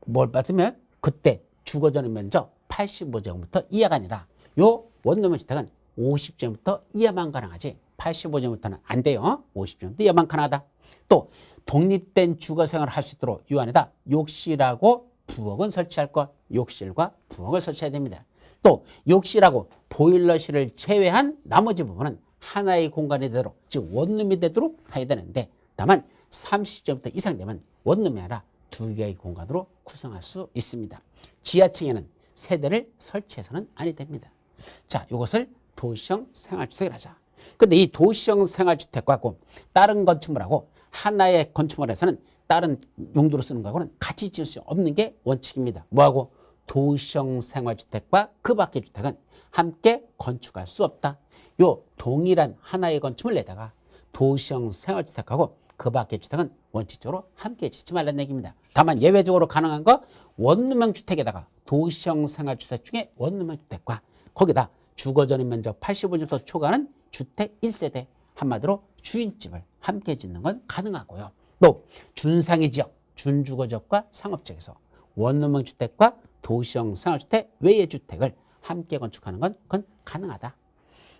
뭘 받으면 그때 주거전용 면적 85제곱미터 이하가 아니라 요 원룸형 주택은 50제곱미터 이하만 가능하지 85제곱미터는 안 돼요. 50제곱미터 이하만 가능하다. 또 독립된 주거생활을 할 수 있도록 이 안에다 욕실하고 부엌은 설치할 것. 욕실과 부엌을 설치해야 됩니다. 또 욕실하고 보일러실을 제외한 나머지 부분은 하나의 공간이 되도록 즉 원룸이 되도록 해야 되는데 다만 30제곱미터 이상 되면 원룸이 아니라 두 개의 공간으로 구성할 수 있습니다. 지하층에는 세대를 설치해서는 아니 됩니다. 자, 이것을 도시형 생활주택을 하자. 근데 이 도시형 생활주택하고 다른 건축물하고 하나의 건축물에서는 다른 용도로 쓰는 거하고는 같이 지을 수 없는 게 원칙입니다. 뭐하고? 도시형 생활주택과 그 밖의 주택은 함께 건축할 수 없다. 요 동일한 하나의 건축물 내다가 도시형 생활주택하고 그 밖의 주택은 원칙적으로 함께 짓지 말라는 얘기입니다. 다만 예외적으로 가능한 거 원룸형 주택에다가 도시형 생활주택 중에 원룸형 주택과 거기다 주거전용 면적 85제곱미터 초과하는 주택 1세대 한마디로 주인집을 함께 짓는 건 가능하고요. 또 준상위 지역, 준주거지역과 상업지역에서 원룸형 주택과 도시형 생활주택 외의 주택을 함께 건축하는 건 그건 가능하다.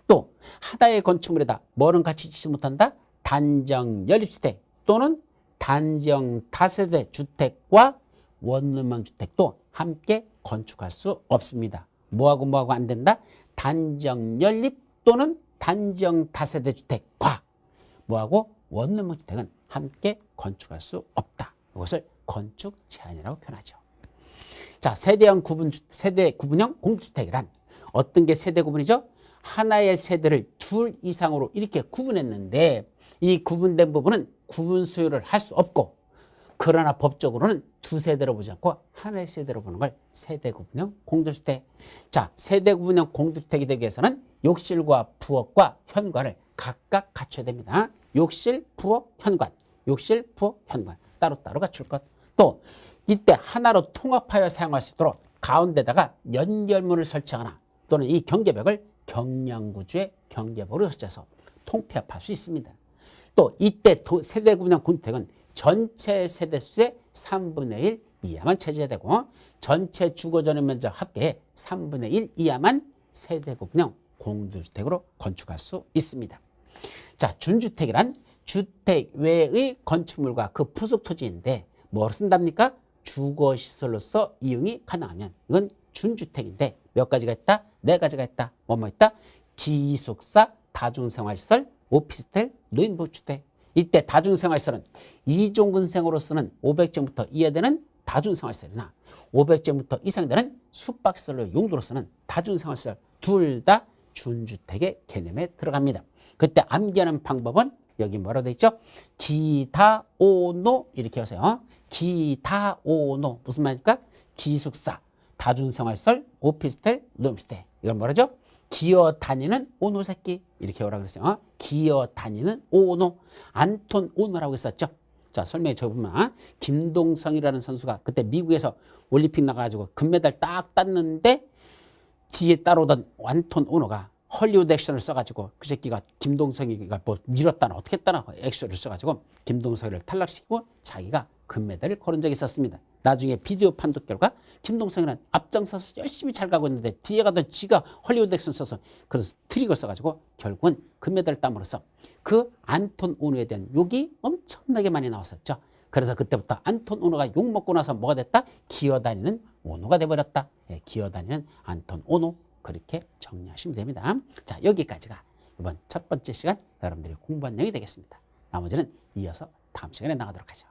또 하나의 건축물에다 뭐는 같이 짓지 못한다? 단정 연립주택 또는 단정 다세대 주택과 원룸형 주택도 함께 건축할 수 없습니다. 뭐하고 안 된다? 단정 연립 또는 단정 다세대 주택과 뭐하고 원룸형 주택은 함께 건축할 수 없다. 이것을 건축 제한이라고 표현하죠. 자, 세대 구분형 공주택이란 어떤 게 세대 구분이죠? 하나의 세대를 둘 이상으로 이렇게 구분했는데 이 구분된 부분은 구분 소유를 할 수 없고 그러나 법적으로는 두 세대로 보지 않고 하나의 세대로 보는 걸 세대 구분형 공동주택. 자, 세대 구분형 공동주택이 되기 위해서는 욕실과 부엌과 현관을 각각 갖춰야 됩니다. 욕실, 부엌, 현관. 욕실, 부엌, 현관. 따로따로 갖출 것. 또 이때 하나로 통합하여 사용할 수 있도록 가운데다가 연결문을 설치하거나 또는 이 경계벽을 경량구조의 경계벽으로 설치해서 통폐합할 수 있습니다. 또 이때 세대 구분형 공주택은 전체 세대수의 3분의 1 이하만 차지해야 되고 전체 주거전용 면적 합계의 3분의 1 이하만 세대 구분형 공동주택으로 건축할 수 있습니다. 자, 준주택이란 주택 외의 건축물과 그 부속 토지인데 뭐로 쓴답니까? 주거시설로서 이용이 가능하면 이건 준주택인데 몇 가지가 있다? 네 가지가 있다. 뭐뭐 있다? 기숙사, 다중생활시설, 오피스텔, 노인복주택. 이때 다중생활시설은 이종근생으로 쓰는 500제곱미터 이하되는 다중생활시설이나 500제곱미터 이상 되는 숙박시설로 용도로 쓰는 다중생활시설 둘 다 준주택의 개념에 들어갑니다. 그때 암기하는 방법은 여기 뭐라고 되어 있죠? 기다오노 이렇게 하세요. 기다오노 무슨 말입니까? 기숙사, 다중생활시설, 오피스텔, 노인복주택. 이걸 뭐라죠? 기어 다니는 오노 새끼 이렇게 오라고 그랬어요. 기어 다니는 오노. 안톤 오노라고 했었죠. 자, 설명해 줘보면 김동성이라는 선수가 그때 미국에서 올림픽 나가가지고 금메달 딱 땄는데 뒤에 따라오던 안톤 오노가 헐리우드 액션을 써가지고 그 새끼가 김동성이가 뭐 밀었다나 어떻게 했다나 액션을 써가지고 김동성이를 탈락시키고 자기가 금메달을 거둔 적이 있었습니다. 나중에 비디오 판독 결과 김동성이는 앞장서서 열심히 잘 가고 있는데 뒤에 가던 지가 헐리우드 액션 써서 그래서 트릭을 써가지고 결국은 금메달을 땀으로써 그 안톤 오노에 대한 욕이 엄청나게 많이 나왔었죠. 그래서 그때부터 안톤 오노가 욕 먹고 나서 뭐가 됐다? 기어다니는 오노가 돼버렸다. 예, 기어다니는 안톤 오노. 그렇게 정리하시면 됩니다. 자, 여기까지가 이번 첫 번째 시간 여러분들이 공부한 내용이 되겠습니다. 나머지는 이어서 다음 시간에 나가도록 하죠.